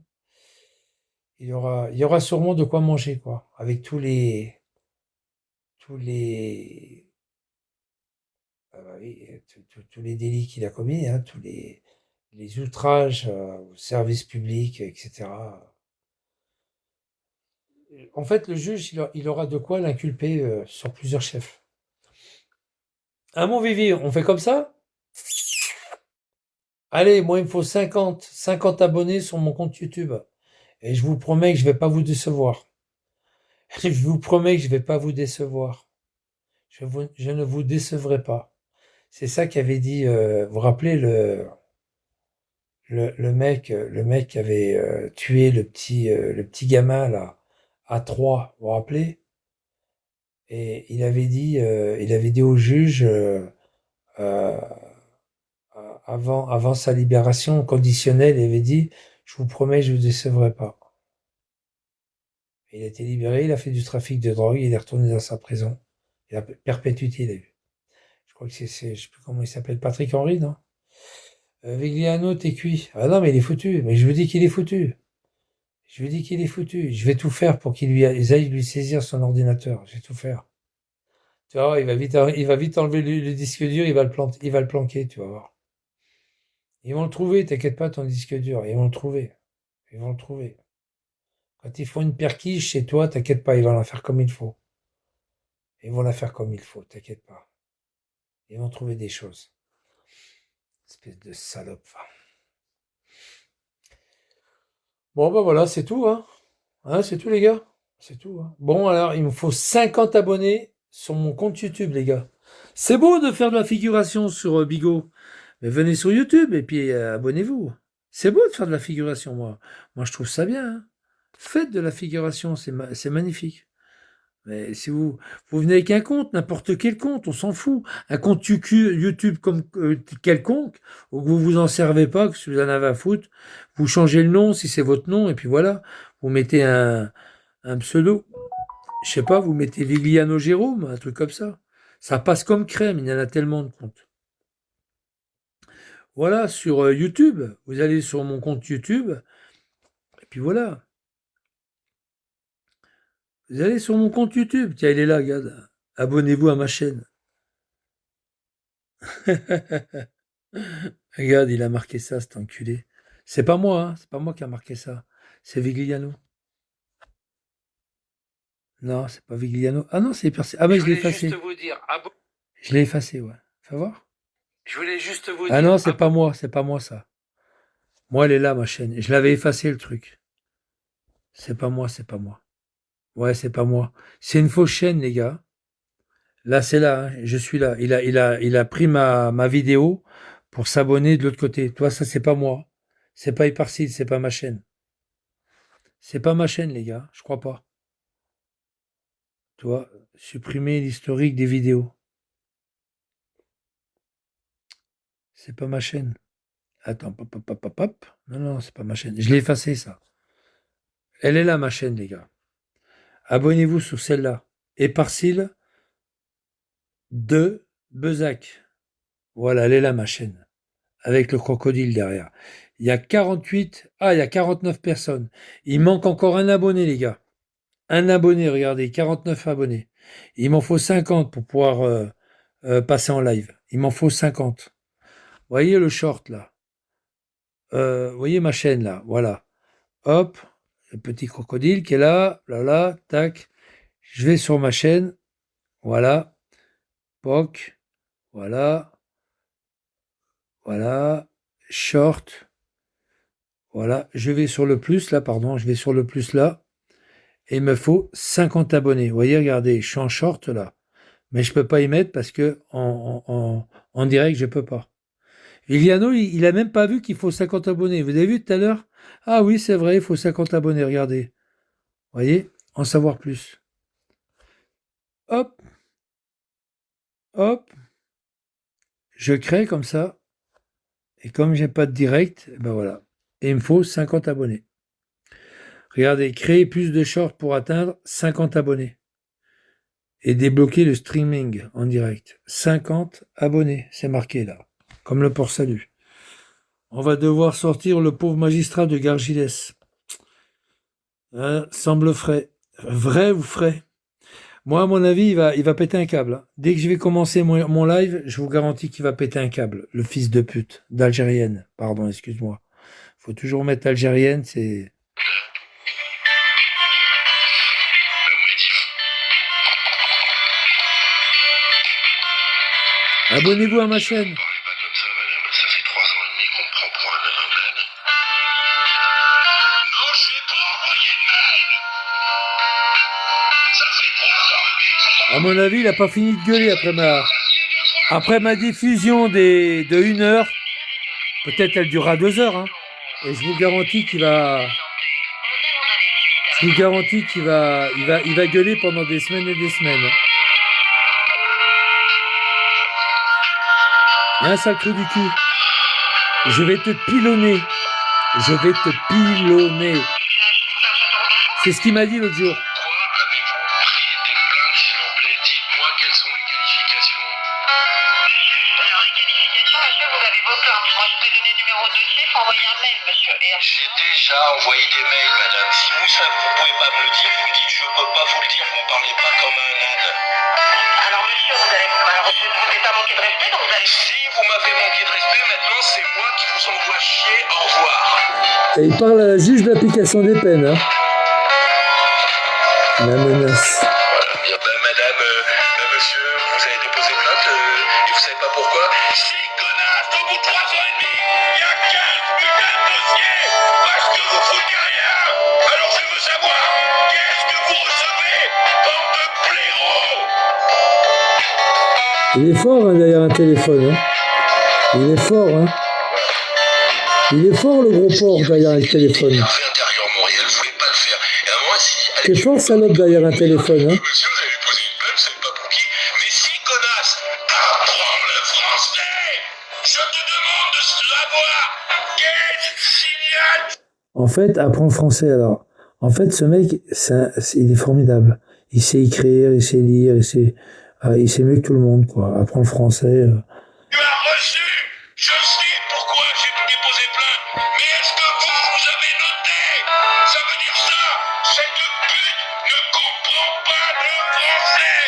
Il y aura sûrement de quoi manger, quoi, avec tous les, oui, tous les délits qu'il a commis, hein, tous les outrages au service public, etc. En fait, le juge, il aura de quoi l'inculper sur plusieurs chefs. Ah mon Vivi, on fait comme ça? Allez, moi il me faut 50 abonnés sur mon compte YouTube. Et je vous promets que je vais pas vous décevoir. Je vous promets que je vais pas vous décevoir. Je ne vous décevrai pas. C'est ça qu'avait dit, vous vous rappelez le mec qui avait tué le petit gamin là à Troyes, vous vous rappelez? Et il avait dit au juge euh, avant sa libération conditionnelle, il avait dit, je vous promets, je vous décevrai pas. Il a été libéré, il a fait du trafic de drogue, il est retourné dans sa prison. Il a perpétuité, il a eu. Je crois que je sais plus comment il s'appelle, Patrick Henry, non? Vigliano, t'es cuit. Ah non, mais il est foutu. Mais je vous dis qu'il est foutu. Je lui dis qu'il est foutu. Je vais tout faire pour ils aillent lui saisir son ordinateur. Je vais tout faire. Tu vas voir, il va vite enlever le disque dur, il va le planquer, tu vas voir. Ils vont le trouver, t'inquiète pas, ton disque dur. Ils vont le trouver. Ils vont le trouver. Quand ils font une perquise chez toi, t'inquiète pas, ils vont la faire comme il faut. Ils vont la faire comme il faut, t'inquiète pas. Ils vont trouver des choses. Espèce de salope. Bon, bah voilà, c'est tout, hein. Hein, c'est tout, les gars. C'est tout, hein. Bon, alors, il me faut 50 abonnés sur mon compte YouTube, les gars. C'est beau de faire de la figuration sur Bigot. Mais venez sur YouTube et puis abonnez-vous. C'est beau de faire de la figuration, moi. Moi, je trouve ça bien, hein. Faites de la figuration, c'est magnifique. Mais si vous venez avec un compte, n'importe quel compte, on s'en fout. Un compte YouTube comme quelconque, ou que vous vous en servez pas, que vous en avez à foutre, vous changez le nom si c'est votre nom, et puis voilà. Vous mettez un pseudo. Je sais pas, vous mettez Vigliano Jérôme, un truc comme ça. Ça passe comme crème, il y en a tellement de comptes. Voilà, sur YouTube, vous allez sur mon compte YouTube, et puis voilà. Vous allez sur mon compte YouTube. Tiens, il est là, regarde. Abonnez-vous à ma chaîne. Regarde, il a marqué ça, cet enculé. C'est pas moi, hein. C'est pas moi qui a marqué ça. C'est Vigliano. Non, c'est pas Vigliano. Ah non, c'est Percy. Ah ben, je l'ai effacé. Je l'ai effacé, ouais. Fais voir. Je voulais juste vous Ah dire, non, c'est pas moi ça. Moi, elle est là, ma chaîne. Je l'avais effacé, le truc. C'est pas moi, c'est pas moi. Ouais, c'est pas moi. C'est une fausse chaîne, les gars. Là, c'est là, hein. Je suis là. Il a pris ma vidéo pour s'abonner de l'autre côté. Toi, ça, c'est pas moi. C'est pas Hyparcide, c'est pas ma chaîne. C'est pas ma chaîne, les gars. Je crois pas. Toi, supprimer l'historique des vidéos. C'est pas ma chaîne. Attends, pop, pop, pop, pop, pop. Non, non, c'est pas ma chaîne. Je l'ai effacé, ça. Elle est là, ma chaîne, les gars. Abonnez-vous sur celle-là. Éparcile de Bezac. Voilà, elle est là, ma chaîne. Avec le crocodile derrière. Il y a 48, il y a 49 personnes. Il manque encore un abonné, les gars. Un abonné, regardez, 49 abonnés. Il m'en faut 50 pour pouvoir passer en live. Il m'en faut 50. Vous voyez le short, là. Vous voyez ma chaîne, là. Voilà. Hop, le petit crocodile qui est là. Là, là, tac. Je vais sur ma chaîne. Voilà. POC. Voilà. Voilà. Short. Voilà. Je vais sur le plus, là, pardon. Je vais sur le plus, là. Et il me faut 50 abonnés. Vous voyez, regardez, je suis en short là. Mais je peux pas y mettre parce que en direct, je peux pas. Vigliano, il a même pas vu qu'il faut 50 abonnés. Vous avez vu tout à l'heure? Ah oui, c'est vrai, il faut 50 abonnés, regardez. Vous voyez? En savoir plus. Hop, hop, je crée comme ça. Et comme j'ai pas de direct, ben voilà. Et il me faut 50 abonnés. Regardez, créer plus de shorts pour atteindre 50 abonnés. Et débloquer le streaming en direct. 50 abonnés, c'est marqué là. Comme le port salut. On va devoir sortir le pauvre magistrat de Gargilès. Hein, semble frais. Vrai ou frais? Moi, à mon avis, il va péter un câble. Hein. Dès que je vais commencer mon live, je vous garantis qu'il va péter un câble. Le fils de pute, d'Algérienne. Pardon, excuse-moi. Faut toujours mettre Algérienne, c'est... Abonnez-vous à ma chaîne. Parlez pas comme ça, madame. Ça fait 3 ans et demi qu'on me prend pour un âne. Non, je vais pas envoyer de mail. Ça fait 3 ans et demi. À mon avis, il a pas fini de gueuler après ma diffusion de 1 heure. Peut-être elle durera 2 heures. Hein. Et je vous garantis qu'il va... Je vous garantis qu'il va... Il va gueuler pendant des semaines et des semaines. Hein. Un sale trou du cul. Je vais te pilonner. Je vais te pilonner. C'est ce qu'il m'a dit l'autre jour. Pourquoi avez-vous pris des plaintes, s'il vous plaît? Dites-moi quelles sont les qualifications. Alors, les qualifications, monsieur, vous avez vos plaintes. Moi, je vous ai donné le numéro de dossier, il faut envoyer un mail, monsieur. Et J'ai déjà envoyé des mails, madame. Si vous savez, vous pouvez pas me le dire, vous me dites je peux pas vous le dire, vous me parlez pas comme un âne. alors, monsieur, vous allez... Alors, je ne vous ai pas manqué de respect, donc vous allez... Si vous m'avez manqué de respect, maintenant c'est moi qui vous envoie chier. Au revoir. Et il parle à la juge d'application des peines. Hein. La menace. Bien, madame, monsieur, vous avez déposé plainte et vous savez pas pourquoi? Si, connasse, au bout de 3 ans et demi, il y a 15 putains de dossiers parce que vous foutez rien. Alors je veux savoir, qu'est-ce que vous recevez, bande de blaireaux? Il est fort hein, derrière un téléphone. Hein. Il est fort. Hein. Il est fort le gros porc derrière un téléphone. Intérieur Montréal, je voulais pas le faire. Et à moi, si... T'es fort salope derrière un téléphone. Hein. Monsieur, vous avez déposé une plainte, c'est pas pour qui? Mais si, connasse, apprends le français. Je te demande de savoir quel signal. En fait, apprends le français alors. En fait, ce mec, il est formidable. Il sait écrire, il sait lire, il sait mieux que tout le monde, quoi. Apprends le français. Tu as reçu. Je sais pourquoi j'ai déposé plainte. Mais est-ce que vous avez noté? Ça veut dire ça. Cette pute ne comprend pas le français.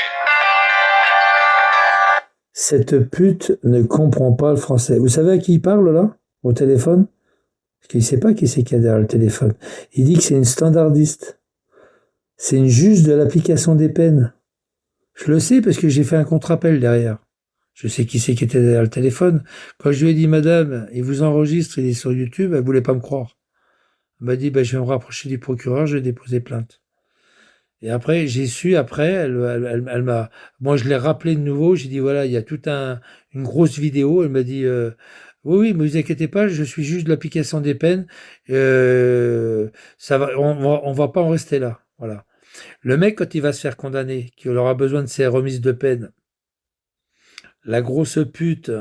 Cette pute ne comprend pas le français. Vous savez à qui il parle, là? Au téléphone? Parce qu'il ne sait pas qui c'est qu'il y a derrière le téléphone. Il dit que c'est une standardiste. C'est une juge de l'application des peines. Je le sais parce que j'ai fait un contre-appel derrière. Je sais qui c'est qui était derrière le téléphone. Quand je lui ai dit, madame, il vous enregistre, il est sur YouTube, elle voulait pas me croire. Elle m'a dit, je vais me rapprocher du procureur, je vais déposer plainte. Et après, j'ai su, elle m'a... Moi, je l'ai rappelé de nouveau, j'ai dit, voilà, il y a une grosse vidéo. Elle m'a dit, oui, mais vous inquiétez pas, je suis juge de l'application des peines. Ça va, on va pas en rester là. Voilà. Le mec, quand il va se faire condamner, qu'il aura besoin de ses remises de peine, la grosse pute,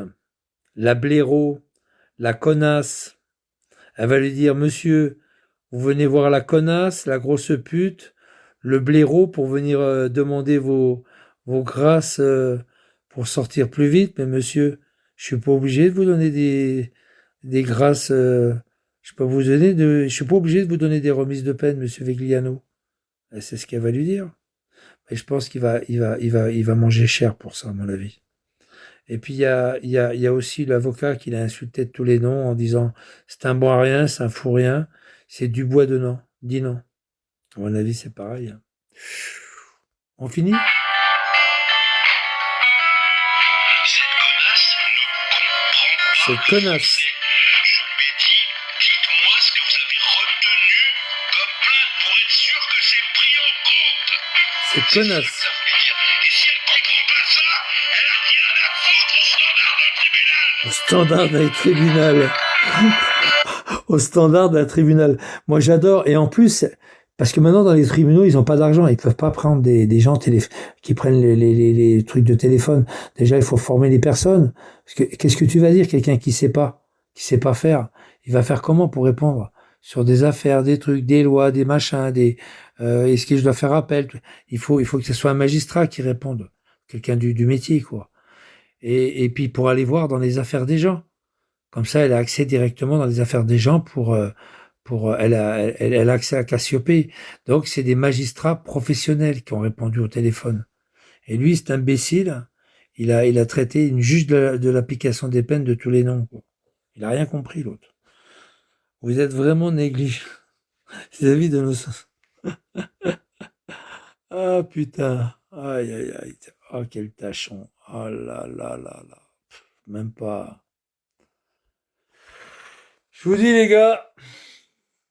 la blaireau, la connasse, elle va lui dire, monsieur, vous venez voir la connasse, la grosse pute, le blaireau pour venir demander vos grâces pour sortir plus vite, mais monsieur, je suis pas obligé de vous donner des grâces, je suis pas obligé de vous donner des remises de peine, monsieur Vegliano. Et c'est ce qu'elle va lui dire. Et je pense qu'il va manger cher pour ça, à mon avis. Et puis, il y a aussi l'avocat qui l'a insulté de tous les noms en disant c'est un bon à rien, c'est un fou rien, c'est Dubois de non. Dis non. À mon avis, c'est pareil. On finit? Cette connasse. Je lui ai dit, dites-moi ce que vous avez retenu comme plainte pour être sûr que c'est pris en compte. Cette connasse. Ça voulait dire. Et si elle comprend pas ça, elle a rien à foutre au standard d'un tribunal. Au standard d'un tribunal. Moi, j'adore. Et en plus, parce que maintenant, dans les tribunaux, ils n'ont pas d'argent. Ils peuvent pas prendre des gens qui prennent les trucs de téléphone. Déjà, il faut former les personnes. Parce que, qu'est-ce que tu vas dire, quelqu'un qui sait pas faire? Il va faire comment pour répondre? sur des affaires, des trucs, des lois, des machins, est-ce que je dois faire appel? Il faut que ce soit un magistrat qui réponde, quelqu'un du métier, quoi. Et puis pour aller voir dans les affaires des gens. Comme ça, elle a accès directement dans les affaires des gens elle a accès à Cassiopée. Donc, c'est des magistrats professionnels qui ont répondu au téléphone. Et lui, cet imbécile, il a traité une juge de l'application des peines de tous les noms, quoi. Il a rien compris, l'autre. Vous êtes vraiment négligent vis-à-vis de nos... Ah, putain. Aïe, aïe, aïe. Oh, quel tachon. Oh là là là là. Même pas... Je vous dis, les gars,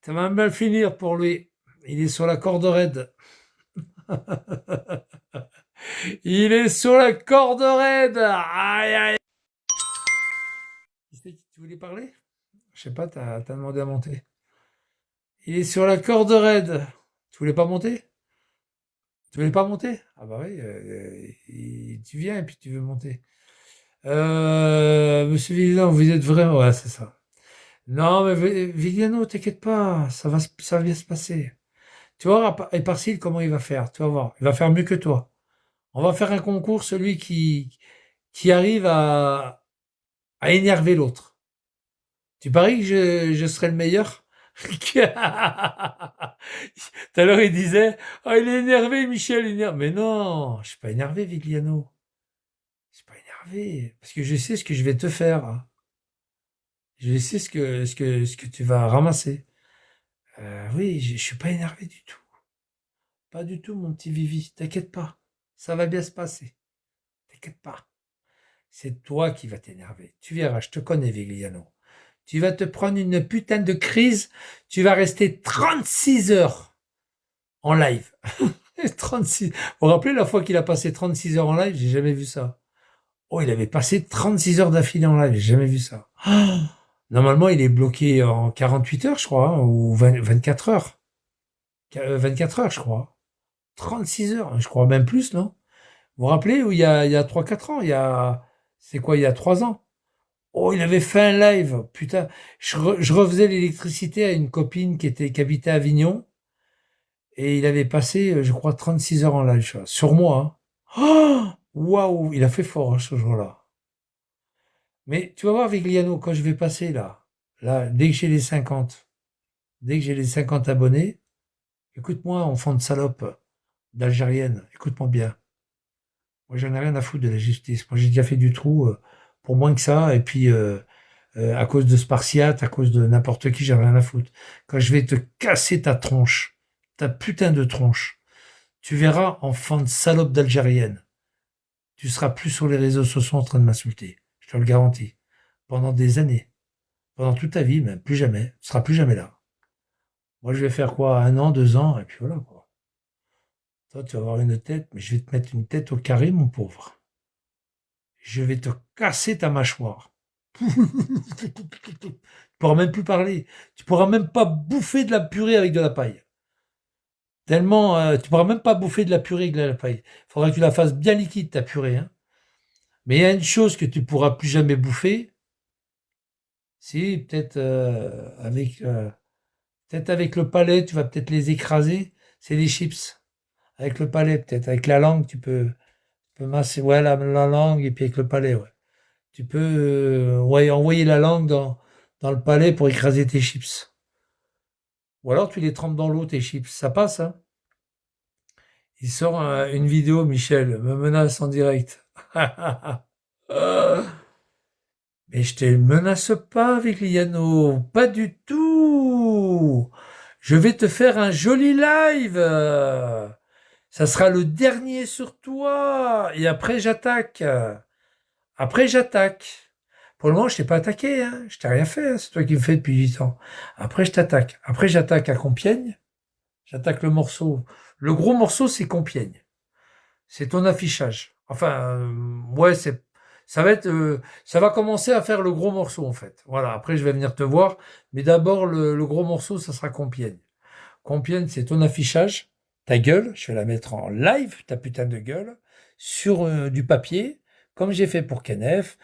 ça va mal finir pour lui. Il est sur la corde raide. Il est sur la corde raide. Aïe, aïe. Tu voulais parler? Je sais pas, t'as demandé à monter. Il est sur la corde raide. Tu voulais pas monter? Tu voulais pas monter? Ah bah oui, tu viens et puis tu veux monter. Monsieur Vigliano, vous êtes vraiment... Ouais, c'est ça. Non, mais Vigliano, t'inquiète pas, ça va bien se passer. Tu vois, et Parcil, comment il va faire? Tu vas voir, il va faire mieux que toi. On va faire un concours, celui qui arrive à énerver l'autre. Tu paries que je serai le meilleur? Tout à l'heure, il disait, oh, il est énervé, Michel, il est énervé. Mais non, je suis pas énervé, Vigliano. Je suis pas énervé, parce que je sais ce que je vais te faire. Je sais ce que tu vas ramasser. Oui, je suis pas énervé du tout. Pas du tout, mon petit Vivi. T'inquiète pas. Ça va bien se passer. T'inquiète pas. C'est toi qui vas t'énerver. Tu verras, je te connais, Vigliano. Tu vas te prendre une putain de crise. Tu vas rester 36 heures en live. 36. Vous vous rappelez la fois qu'il a passé 36 heures en live? J'ai jamais vu ça. Oh, il avait passé 36 heures d'affilée en live. J'ai jamais vu ça. Oh, normalement, il est bloqué en 48 heures, je crois, hein, ou 24 heures. 24 heures, je crois. 36 heures, je crois même plus, non? Vous vous rappelez, où il y a 3-4 ans, c'est quoi, il y a 3 ans? Oh, il avait fait un live, putain. Je refaisais l'électricité à une copine qui habitait à Avignon, et il avait passé, je crois, 36 heures en live, sur moi, hein. Oh, waouh, il a fait fort, hein, ce jour-là. Mais tu vas voir, Vigliano, quand je vais passer là, dès que j'ai les 50 abonnés, écoute-moi, enfant de salope, d'Algérienne, écoute-moi bien. Moi, j'en ai rien à foutre de la justice. Moi, j'ai déjà fait du trou pour moins que ça. Et puis, à cause de Spartiate, à cause de n'importe qui, j'ai rien à foutre. Quand je vais te casser ta tronche, ta putain de tronche, tu verras, enfant de salope d'Algérienne, tu seras plus sur les réseaux sociaux en train de m'insulter. Je te le garantis. Pendant des années. Pendant toute ta vie, même. Plus jamais. Tu seras plus jamais là. Moi, je vais faire quoi? 1 an, 2 ans, et puis voilà, quoi. Toi, tu vas avoir une tête, mais je vais te mettre une tête au carré, mon pauvre. Je vais te casser ta mâchoire. Tu pourras même plus parler. Tu pourras même pas bouffer de la purée avec de la paille. Tellement, tu pourras même pas bouffer de la purée avec de la paille. Il faudra que tu la fasses bien liquide, ta purée, hein. Mais il y a une chose que tu pourras plus jamais bouffer. Si, peut-être avec le palais, tu vas peut-être les écraser. C'est des chips. Avec le palais, peut-être. Avec la langue, tu peux masser, ouais, la langue, et puis avec le palais, ouais. Tu peux ouais, envoyer la langue dans le palais pour écraser tes chips. Ou alors tu les trempes dans l'eau, tes chips. Ça passe, hein? Il sort une vidéo, Michel, me menace en direct. Mais je te menace pas, Vigliano. Pas du tout. Je vais te faire un joli live. Ça sera le dernier sur toi. Et après, j'attaque. Pour le moment, je t'ai pas attaqué, hein. Je t'ai rien fait, hein. C'est toi qui me fais depuis 8 ans. Après, je t'attaque. Après, j'attaque à Compiègne. J'attaque le morceau. Le gros morceau, c'est Compiègne. C'est ton affichage. Enfin, ouais, ça va commencer à faire le gros morceau, en fait. Voilà. Après, je vais venir te voir. Mais d'abord, le gros morceau, ça sera Compiègne. Compiègne, c'est ton affichage. Ta gueule. Je vais la mettre en live, ta putain de gueule. Sur du papier. Comme j'ai fait pour Kenef.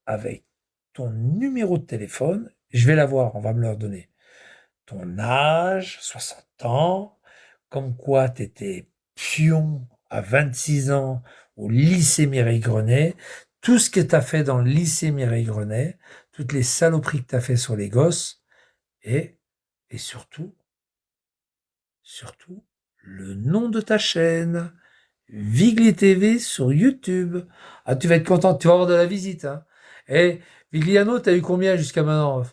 Avec ton numéro de téléphone, je vais l'avoir, on va me le redonner. ton âge, 60 ans, comme quoi tu étais pion à 26 ans au lycée Mireille-Grenet, tout ce que tu as fait dans le lycée Mireille-Grenet, toutes les saloperies que tu as fait sur les gosses, et, et surtout, le nom de ta chaîne, Vigli TV sur YouTube. Ah, tu vas être content, tu vas avoir de la visite. Hein. Et Vigliano, tu as eu combien jusqu'à maintenant?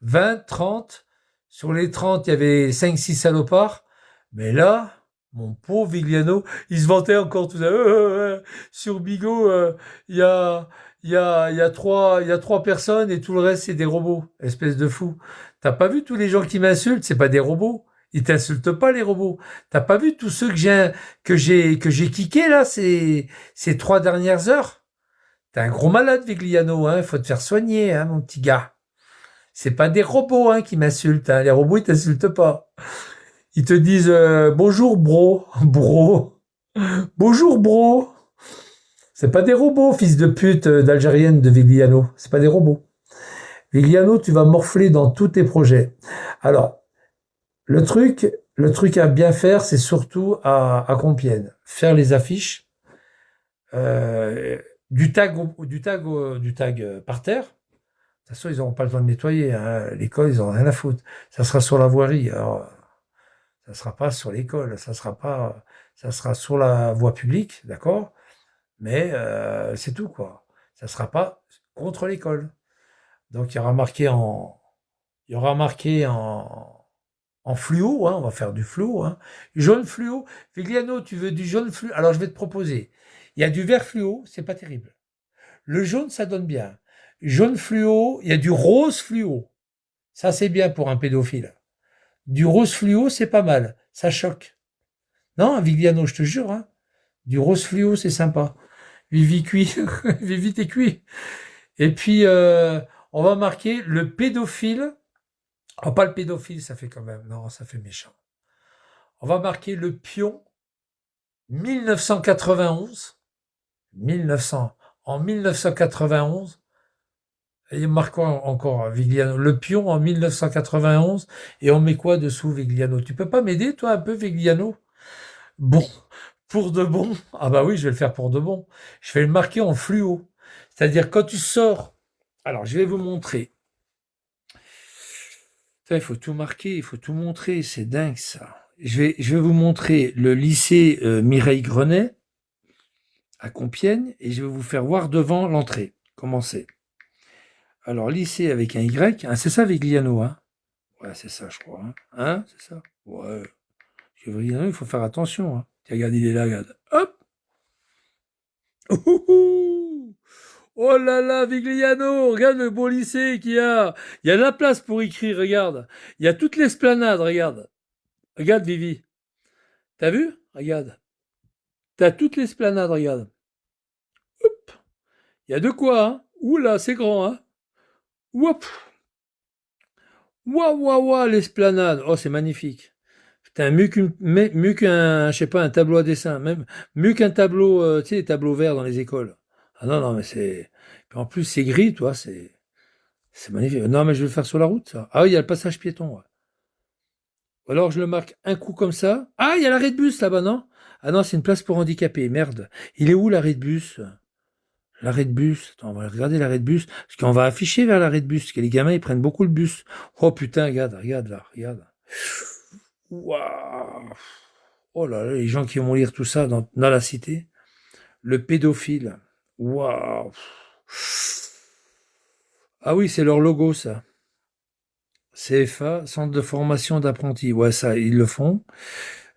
20, 30. Sur les 30, il y avait 5-6 salopards. Mais là, mon pauvre Vigliano, il se vantait encore tout ça. Sur Bigot, il y a trois personnes et tout le reste, c'est des robots. Espèce de fou. T'as pas vu tous les gens qui m'insultent? C'est pas des robots. Ils t'insultent pas, les robots. T'as pas vu tous ceux que j'ai kické, là, ces 3 dernières heures? T'es un gros malade, Vigliano, hein. Faut te faire soigner, hein, mon petit gars. C'est pas des robots, hein, qui m'insultent, hein. Les robots, ils t'insultent pas. Ils te disent, bonjour, bro. Bro. Bonjour, bro. C'est pas des robots, fils de pute d'Algérienne de Vigliano. C'est pas des robots. Vigliano, tu vas morfler dans tous tes projets. Alors, le truc à bien faire, c'est surtout à Compiègne. Faire les affiches, du tag par terre. De toute façon, ils n'auront pas le temps de nettoyer. Hein. L'école, ils n'ont rien à foutre. Ça sera sur la voirie. Alors, ça sera pas sur l'école. Ça sera sur la voie publique, d'accord? Mais c'est tout, quoi. Ça sera pas contre l'école. Donc, il y aura marqué en fluo, hein, on va faire du fluo, hein. Jaune fluo. Vigliano, tu veux du jaune fluo? Alors, je vais te proposer. Il y a du vert fluo, c'est pas terrible. Le jaune, ça donne bien. Jaune fluo, il y a du rose fluo. Ça, c'est bien pour un pédophile. Du rose fluo, c'est pas mal. Ça choque. Non, Vigliano, je te jure, hein. Du rose fluo, c'est sympa. Vivi cuit. Vivi t'es cuit. Et puis, on va marquer le pédophile. Oh, pas le pédophile, ça fait quand même. Non, ça fait méchant. On va marquer le pion 1991. 1900. En 1991. Et marquons encore Vigliano. Le pion en 1991. Et on met quoi dessous, Vigliano? Tu peux pas m'aider, toi, un peu, Vigliano? Bon. Pour de bon. Ah bah oui, je vais le faire pour de bon. Je vais le marquer en fluo. C'est-à-dire, quand tu sors. Alors, je vais vous montrer. Ça, il faut tout marquer, il faut tout montrer. C'est dingue, ça. Je vais vous montrer le lycée Mireille-Grenet à Compiègne et je vais vous faire voir devant l'entrée. Comment c'est? Alors, lycée avec un Y, hein, c'est ça, Vigliano, hein? Ouais, c'est ça, je crois. Hein, hein, c'est ça? Ouais. Parce que Vigliano, il faut faire attention. Hein. Tiens, regarde, il est là, regarde. Hop! Ouhou! Oh là là, Vigliano, regarde le beau lycée qu'il y a. Il y a de la place pour écrire, regarde. Il y a toute l'esplanade, regarde. Regarde, Vivi. T'as vu? Regarde. T'as toute l'esplanade, regarde. Hop! Il y a de quoi, hein? Ouh là, c'est grand, hein? Woup! Waouh, waouh, waouh, l'esplanade. Oh, c'est magnifique. Putain, mieux qu'un, je sais pas, un tableau à dessin. Même, mieux qu'un tableau, tu sais, les tableaux verts dans les écoles. Ah non, non, mais c'est. Puis en plus, c'est gris, toi, c'est magnifique. Non, mais je vais le faire sur la route, ça. Ah oui, il y a le passage piéton, ouais. Ou alors, je le marque un coup comme ça. Ah, il y a l'arrêt de bus là-bas, non? Ah non, c'est une place pour handicapés. Merde. Il est où l'arrêt de bus? L'arrêt de bus. Attends, on va regarder l'arrêt de bus. Parce qu'on va afficher vers l'arrêt de bus. Parce que les gamins, ils prennent beaucoup le bus. Oh putain, regarde, regarde là, regarde. Waouh! Oh là là, les gens qui vont lire tout ça dans la cité. Le pédophile. Waouh! Ah oui, c'est leur logo, ça. CFA, Centre de formation d'apprentis. Ouais, ça, ils le font.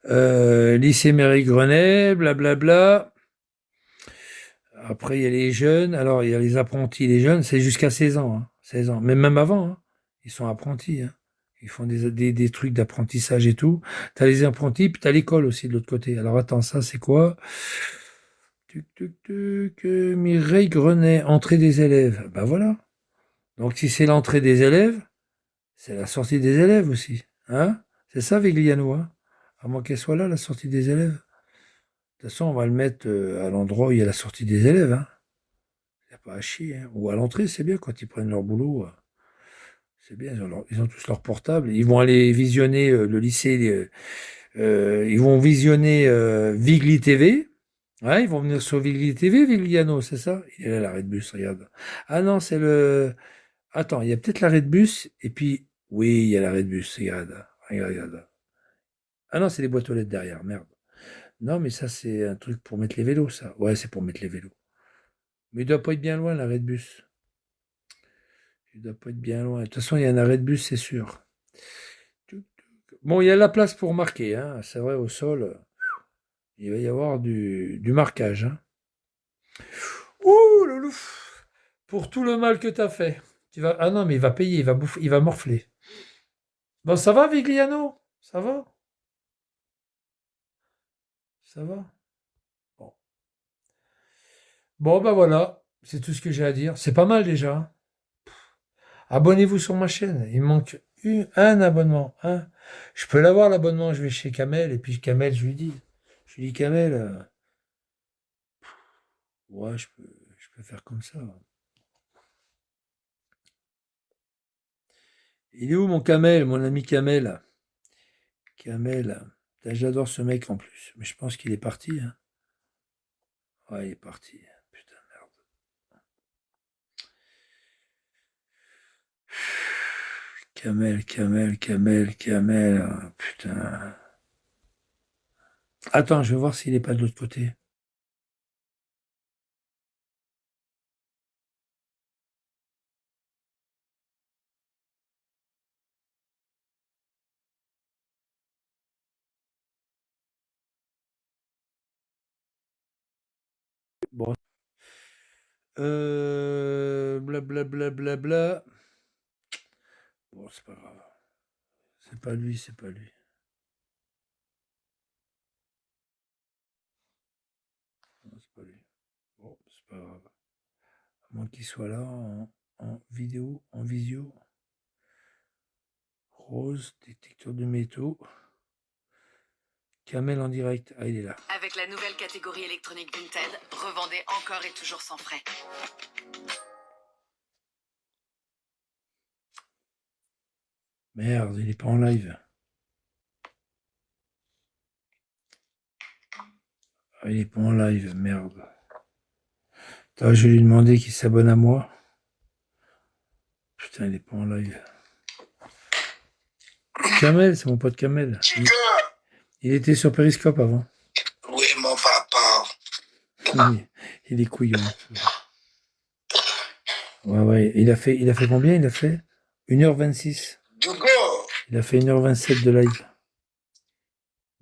Lycée Mairie-Grenet, blablabla. Après, il y a les jeunes. Alors, il y a les apprentis, les jeunes, c'est jusqu'à 16 ans. Hein, 16 ans. Mais même avant, hein, ils sont apprentis. Hein. Ils font des trucs d'apprentissage et tout. T'as les apprentis, puis t'as l'école aussi de l'autre côté. Alors, attends, ça, c'est quoi? Mireille Grenet, entrée des élèves. Ben voilà. Donc, si c'est l'entrée des élèves, c'est la sortie des élèves aussi. Hein? C'est ça, Vigliano, hein? À moins qu'elle soit là, la sortie des élèves. De toute façon, on va le mettre à l'endroit où il y a la sortie des élèves. Hein. Il n'y a pas à chier. Hein. Ou à l'entrée, c'est bien quand ils prennent leur boulot. C'est bien, ils ont tous leur portable. Ils vont aller visionner le lycée. Ils vont visionner Vigli TV. Ouais, ils vont venir sur Vigli TV, Vigliano, c'est ça? Il est là, l'arrêt de bus, regarde. Ah non, c'est le... Attends, il y a peut-être l'arrêt de bus, et puis... Oui, il y a l'arrêt de bus, regarde. Regarde, regarde. Ah non, c'est les boîtes aux lettres derrière, merde. Non, mais ça, c'est un truc pour mettre les vélos, ça. Ouais, c'est pour mettre les vélos. Mais il doit pas être bien loin, l'arrêt de bus. Il doit pas être bien loin. De toute façon, il y a un arrêt de bus, c'est sûr. Bon, il y a la place pour marquer, hein. C'est vrai, au sol, il va y avoir du marquage, hein. Ouh, loulou! Pour tout le mal que t'as fait. Tu vas... Ah non, mais il va payer, il va bouffer, il va morfler. Bon, ça va, Vigliano? Ça va? Ça va? Bon. Bon, bah voilà. C'est tout ce que j'ai à dire. C'est pas mal déjà, hein. Abonnez-vous sur ma chaîne. Il me manque un abonnement. Hein. Je peux l'avoir, l'abonnement. Je vais chez Kamel. Et puis Kamel, je lui dis. Je lui dis, Kamel, ouais, je peux faire comme ça. Il est où mon Kamel, mon ami Kamel? Kamel. J'adore ce mec en plus. Mais je pense qu'il est parti. Hein. Ouais, il est parti. Putain, merde. Kamel, Kamel, Kamel, Kamel. Putain. Attends, je vais voir s'il est pas de l'autre côté. Bon. Blablabla. Bla, bla, bla. Bon, c'est pas grave. C'est pas lui, c'est pas lui. Non, c'est pas lui. Bon, c'est pas grave. À moins qu'il soit là en vidéo, en visio. Rose, détecteur de métaux. Kamel en direct. Ah, il est là. Avec la nouvelle catégorie électronique Vinted, revendez encore et toujours sans frais. Merde, il est pas en live. Ah, il est pas en live, merde. Attends, je vais lui demander qu'il s'abonne à moi. Putain, il est pas en live. Kamel, c'est mon pote Kamel. Il était sur Periscope avant. Oui, mon papa. Il est couillon. Ouais, ouais. Il a fait combien? Il a fait 1h26. Il a fait 1h27 de live.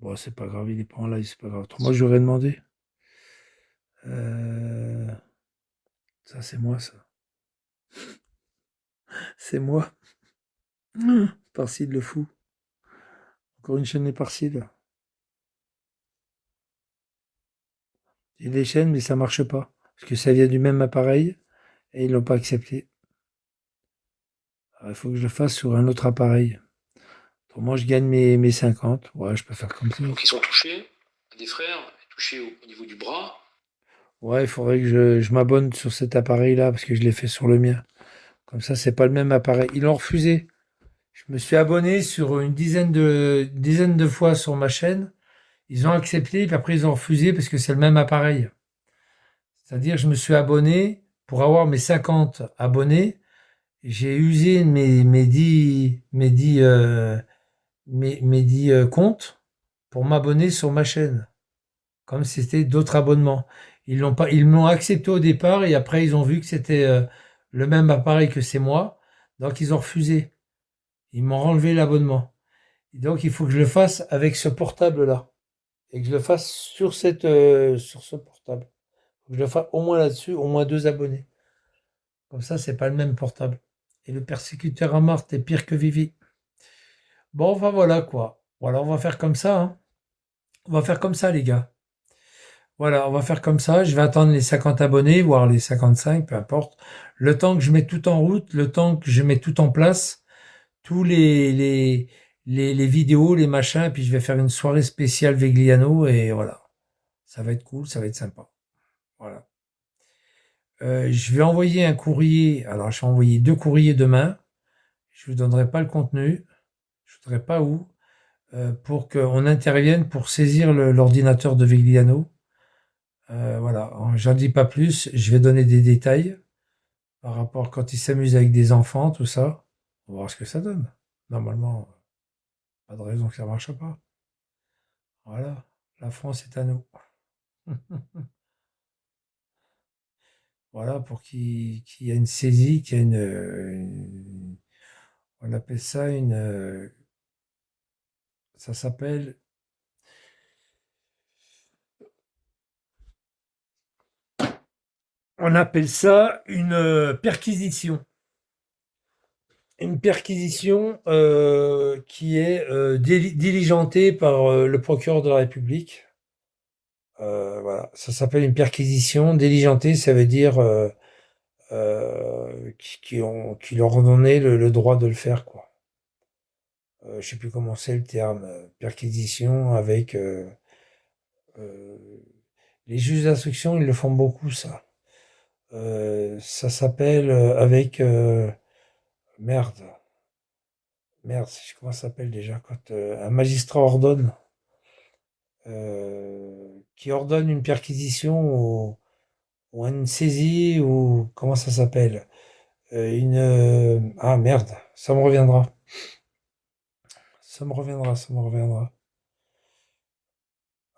Bon, c'est pas grave, il est pas en live, c'est pas grave. Moi, j'aurais demandé. Ça, c'est moi, ça. C'est moi. Parcide le fou. Encore une chaîne des Parcide. J'ai des chaînes, mais ça marche pas. Parce que ça vient du même appareil et ils l'ont pas accepté. Alors, il faut que je le fasse sur un autre appareil. Autrement, je gagne mes 50. Ouais, je peux faire comme ça. Donc ils sont touchés, un des frères est touché au niveau du bras. Ouais, il faudrait que je m'abonne sur cet appareil-là parce que je l'ai fait sur le mien. Comme ça, c'est pas le même appareil. Ils l'ont refusé. Je me suis abonné sur une dizaine de fois sur ma chaîne. Ils ont accepté, puis après ils ont refusé parce que c'est le même appareil. C'est-à-dire, je me suis abonné pour avoir mes 50 abonnés. J'ai usé mes 10 comptes pour m'abonner sur ma chaîne, comme si c'était d'autres abonnements. Ils m'ont accepté au départ et après ils ont vu que c'était le même appareil que c'est moi, donc ils ont refusé. Ils m'ont enlevé l'abonnement. Et donc il faut que je le fasse avec ce portable-là et que je le fasse sur ce portable. Faut que je le fasse au moins là-dessus, au moins 2 abonnés. Comme ça, c'est pas le même portable. Et le persécuteur à Marthe est pire que Vivi. Bon, enfin voilà quoi. Voilà, on va faire comme ça. Hein. On va faire comme ça, les gars. Voilà, on va faire comme ça. Je vais attendre les 50 abonnés, voire les 55, peu importe. Le temps que je mets tout en route, le temps que je mets tout en place, tous les vidéos, les machins, et puis je vais faire une soirée spéciale Vegliano, et voilà. Ça va être cool, ça va être sympa. Voilà. Je vais envoyer un courrier. Alors, je vais envoyer 2 courriers demain. je vous donnerai pas le contenu, je ne dirai pas où, pour qu'on intervienne pour saisir l'ordinateur de Vigliano. Voilà, j'en dis pas plus, je vais donner des détails par rapport quand il s'amuse avec des enfants, tout ça. On va voir ce que ça donne. Normalement, pas de raison que ça marche pas. Voilà, la France est à nous. Voilà, pour qu'il y ait une saisie, qu'il y ait on appelle ça ça s'appelle, on appelle ça une perquisition. Une perquisition qui est diligentée par le procureur de la République. Voilà, ça s'appelle une perquisition. Diligentée, ça veut dire qui leur ont donné le droit de le faire, quoi. Je sais plus comment c'est le terme. Perquisition avec euh, les juges d'instruction, ils le font beaucoup, ça. Ça s'appelle avec merde. Merde, comment ça s'appelle déjà quand un magistrat ordonne, qui ordonne une perquisition ou une saisie ou comment ça s'appelle? Ah merde, ça me reviendra. Ça me reviendra, ça me reviendra.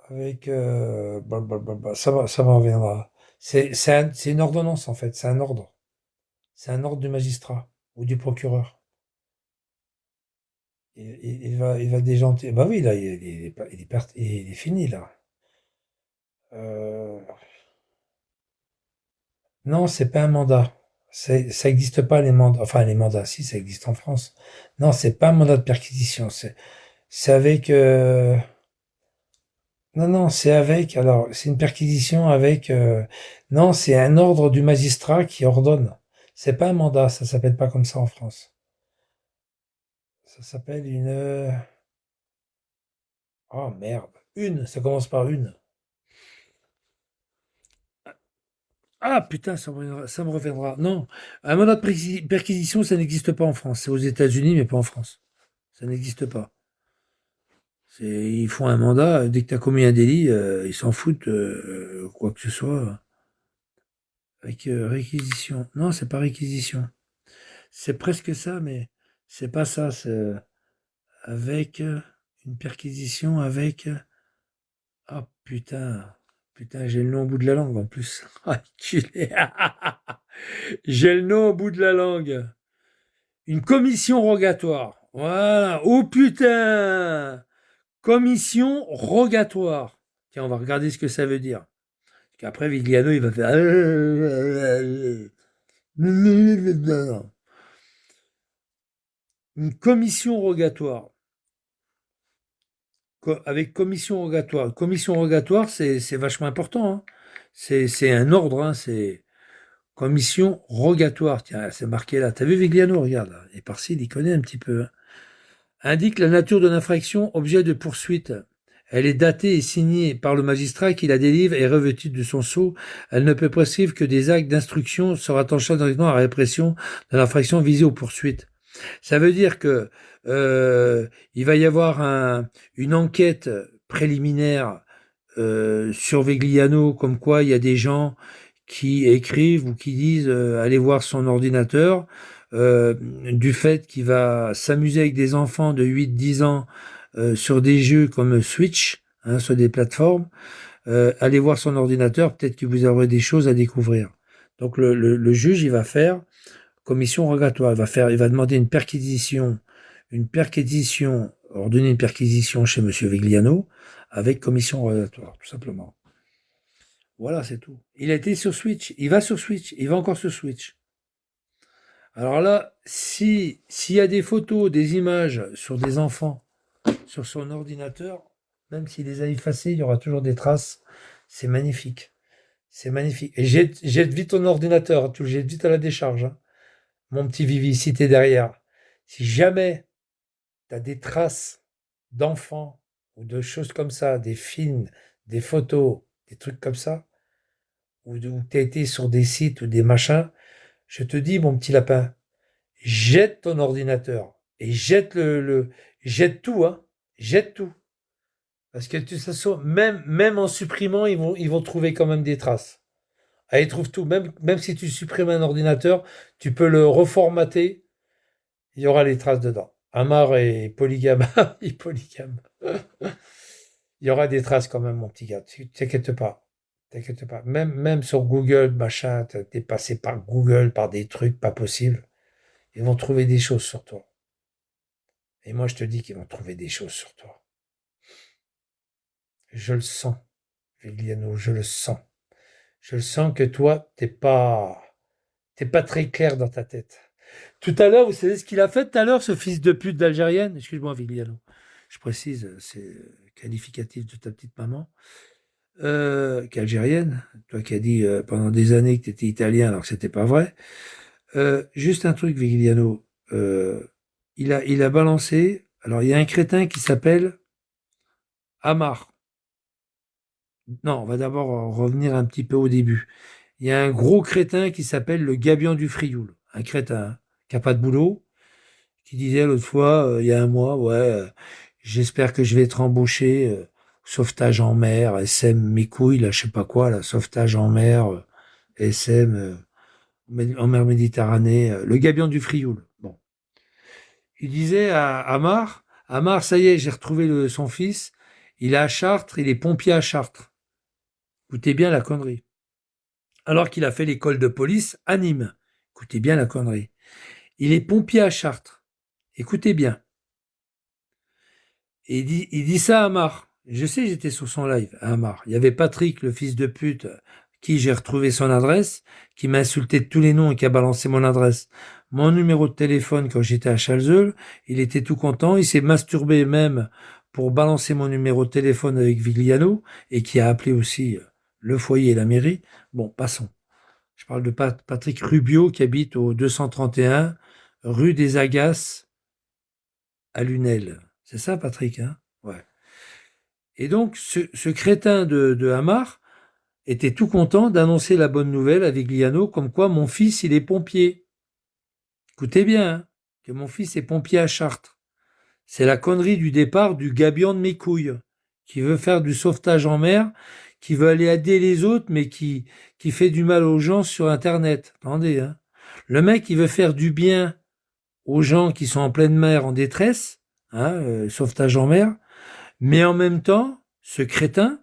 Avec ça me reviendra. C'est une ordonnance en fait, c'est un ordre. C'est un ordre du magistrat ou du procureur. Il va déjanter. Bah oui, là, il est fini là. Euh, Non, c'est pas un mandat. Ça existe pas les mandats. Enfin, les mandats, si, ça existe en France. Non, c'est pas un mandat de perquisition. C'est avec. Non, non, c'est avec. Alors, c'est une perquisition avec. Non, c'est un ordre du magistrat qui ordonne. C'est pas un mandat. Ça s'appelle pas comme ça en France. Ça s'appelle une. Oh merde. Une. Ça commence par une. Ah putain, ça me reviendra. Non, un mandat de perquisition, ça n'existe pas en France. C'est aux États-Unis, mais pas en France. Ça n'existe pas. Ils font un mandat, dès que tu as commis un délit, ils s'en foutent, quoi que ce soit. Avec réquisition. Non, c'est pas réquisition. C'est presque ça, mais c'est pas ça. C'est avec une perquisition avec. Ah putain. Putain, j'ai le nom au bout de la langue en plus. Ah, enculé. J'ai le nom au bout de la langue. Une commission rogatoire. Voilà. Oh putain. Commission rogatoire. Tiens, on va regarder ce que ça veut dire. Parce qu'après, Vigliano, il va faire. Une commission rogatoire. Avec commission rogatoire. Commission rogatoire, c'est vachement important, hein. C'est un ordre, hein. C'est commission rogatoire. Tiens, c'est marqué là. T'as vu Vigliano? Regarde. Là. Et par-ci, il y connaît un petit peu, hein. Indique la nature de l'infraction, objet de poursuite. Elle est datée et signée par le magistrat qui la délivre et revêtue de son sceau. Elle ne peut prescrire que des actes d'instruction se rattachant directement à la répression de l'infraction visée aux poursuites. Ça veut dire que il va y avoir une enquête préliminaire sur Vegliano, comme quoi il y a des gens qui écrivent ou qui disent allez voir son ordinateur, du fait qu'il va s'amuser avec des enfants de 8-10 ans sur des jeux comme Switch, hein, sur des plateformes, allez voir son ordinateur, peut-être que vous aurez des choses à découvrir. Donc le juge, il va faire commission rogatoire, il va demander une perquisition, ordonner une perquisition chez Monsieur Vigliano avec commission rogatoire, tout simplement. Voilà, c'est tout. Il a été sur Switch, il va sur Switch, il va encore sur Switch. Alors là, s'il y a des photos, des images sur des enfants sur son ordinateur, même s'il les a effacés, il y aura toujours des traces. C'est magnifique. C'est magnifique. Et jette vite ton ordinateur, tu le jettes vite à la décharge, hein. Mon petit Vivi, si t'es derrière. Si jamais tu as des traces d'enfants ou de choses comme ça, des films, des photos, des trucs comme ça, ou tu as été sur des sites ou des machins, je te dis, mon petit lapin, jette ton ordinateur et jette jette tout, hein. Jette tout. Parce que de toute façon, même en supprimant, ils vont trouver quand même des traces. Ah, ils trouvent tout. Même si tu supprimes un ordinateur, tu peux le reformater. Il y aura les traces dedans. Amar est polygame. Il est polygame. Il y aura des traces quand même, mon petit gars. T'inquiète pas. T'inquiète pas. Même sur Google, machin, t'es passé par Google, par des trucs pas possibles. Ils vont trouver des choses sur toi. Et moi, je te dis qu'ils vont trouver des choses sur toi. Je le sens, Vigliano, je le sens. Je le sens que toi, t'es pas très clair dans ta tête. Tout à l'heure, vous savez ce qu'il a fait tout à l'heure, ce fils de pute d'Algérienne? Excuse-moi, Vigliano. Je précise, c'est qualificatif de ta petite maman. Qu'algérienne, toi qui as dit pendant des années que tu étais italien alors que c'était pas vrai. Juste un truc, Vigliano. Il a balancé. Alors, il y a un crétin qui s'appelle Amar. Non, on va d'abord revenir un petit peu au début. Il y a un gros crétin qui s'appelle le Gabian du Frioul. Un crétin qui n'a pas de boulot, qui disait l'autre fois, il y a un mois, j'espère que je vais être embauché, sauvetage en mer, SM mes couilles, là, je sais pas quoi, là, sauvetage en mer, SM, en mer Méditerranée, le Gabian du Frioul. Bon. Il disait à Amar, ça y est, j'ai retrouvé son fils, il est à Chartres, il est pompier à Chartres. Écoutez bien la connerie. Alors qu'il a fait l'école de police à Nîmes. Écoutez bien la connerie. Il est pompier à Chartres. Écoutez bien. Et il dit ça à Amar. Je sais, j'étais sur son live à Amar. Il y avait Patrick, le fils de pute, qui j'ai retrouvé son adresse, qui m'a insulté de tous les noms et qui a balancé mon adresse. Mon numéro de téléphone quand j'étais à Chalzeul, il était tout content. Il s'est masturbé même pour balancer mon numéro de téléphone avec Vigliano et qui a appelé aussi le foyer et la mairie. Bon, passons. Je parle de Patrick Rubio qui habite au 231 rue des Agaces à Lunel. C'est ça, Patrick, hein? Ouais. Et donc, ce crétin de Hamar était tout content d'annoncer la bonne nouvelle à Vigliano, comme quoi mon fils, il est pompier. Écoutez bien, hein, que mon fils est pompier à Chartres. C'est la connerie du départ du gabion de mes couilles, qui veut faire du sauvetage en mer, qui veut aller aider les autres, mais qui fait du mal aux gens sur Internet. Attendez, hein. Le mec, il veut faire du bien aux gens qui sont en pleine mer en détresse, hein, sauvetage en mer, mais en même temps, ce crétin,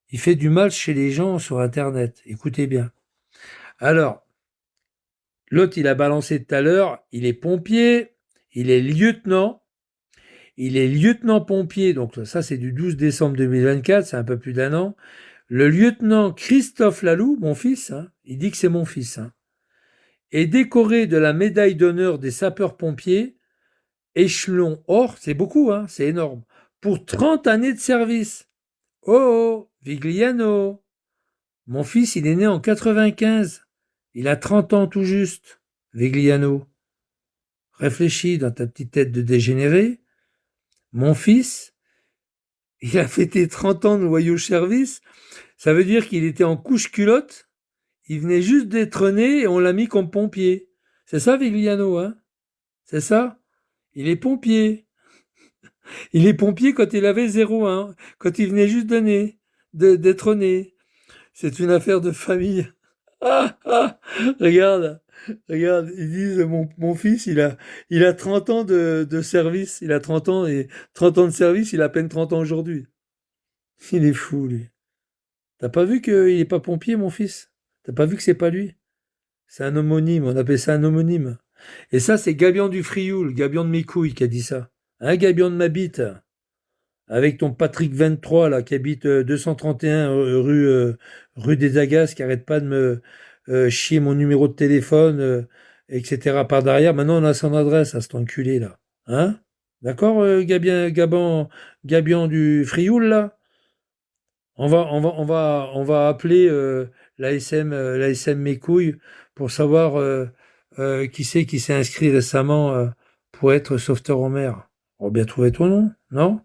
il fait du mal chez les gens sur Internet. Écoutez bien. Alors, l'autre, il a balancé tout à l'heure, il est pompier, il est lieutenant pompier, donc ça c'est du 12 décembre 2024, c'est un peu plus d'un an. Le lieutenant Christophe Laloux, mon fils, hein, il dit que c'est mon fils, hein, est décoré de la médaille d'honneur des sapeurs-pompiers, échelon or, c'est beaucoup, hein, c'est énorme, pour 30 années de service. Oh, Vigliano, mon fils, il est né en 95, il a 30 ans tout juste, Vigliano. Réfléchis dans ta petite tête de dégénéré. Mon fils, il a fêté 30 ans de loyaux service, ça veut dire qu'il était en couche-culotte, il venait juste d'être né et on l'a mis comme pompier. C'est ça, Vigliano, hein? C'est ça? Il est pompier. Il est pompier quand il avait 0,1, quand il venait juste d'être né. C'est une affaire de famille. Ah, ah, regarde, ils disent mon fils, il a 30 ans de service, il a 30 ans et 30 ans de service, il a à peine 30 ans aujourd'hui. Il est fou, lui. T'as pas vu qu'il est pas pompier, mon fils? T'as pas vu que c'est pas lui? C'est un homonyme, on appelle ça un homonyme. Et ça, c'est Gabian du Frioul, Gabian de mes couilles qui a dit ça. Hein, Gabian de ma bite? Avec ton Patrick 23, là, qui habite 231 rue des Agaces, qui arrête pas de me chier mon numéro de téléphone, etc. par derrière. Maintenant, on a son adresse à cet enculé, là. Hein? D'accord, Gabian du Frioul, là? On va appeler l'ASM Mes Couilles pour savoir qui c'est qui s'est inscrit récemment pour être sauveteur en mer. On va bien trouver ton nom, non?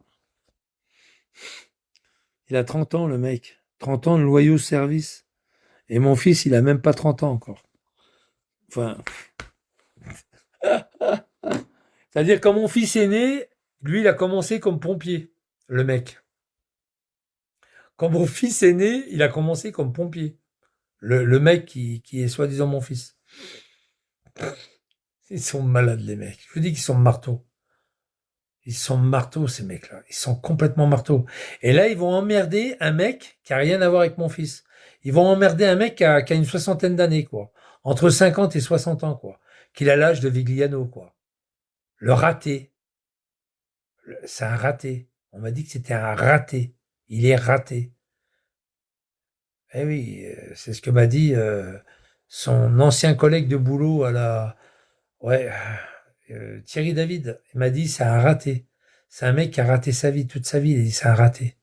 Il a 30 ans, le mec. 30 ans de loyaux service. Et mon fils, il a même pas 30 ans encore. Enfin, C'est-à-dire, quand mon fils est né, lui, il a commencé comme pompier, le mec. Quand mon fils est né, il a commencé comme pompier. Le mec qui est soi-disant mon fils. Ils sont malades, les mecs. Je vous dis qu'ils sont marteaux. Ils sont marteaux, ces mecs-là. Ils sont complètement marteaux. Et là, ils vont emmerder un mec qui a rien à voir avec mon fils. Ils vont emmerder un mec qui a une soixantaine d'années, quoi. Entre 50 et 60 ans, quoi. Qu'il a l'âge de Vigliano, quoi. Le raté. C'est un raté. On m'a dit que c'était un raté. Il est raté. Eh oui, c'est ce que m'a dit son ancien collègue de boulot à la... Ouais, Thierry David. Il m'a dit, c'est un raté. C'est un mec qui a raté sa vie, toute sa vie. Il a dit, c'est un raté.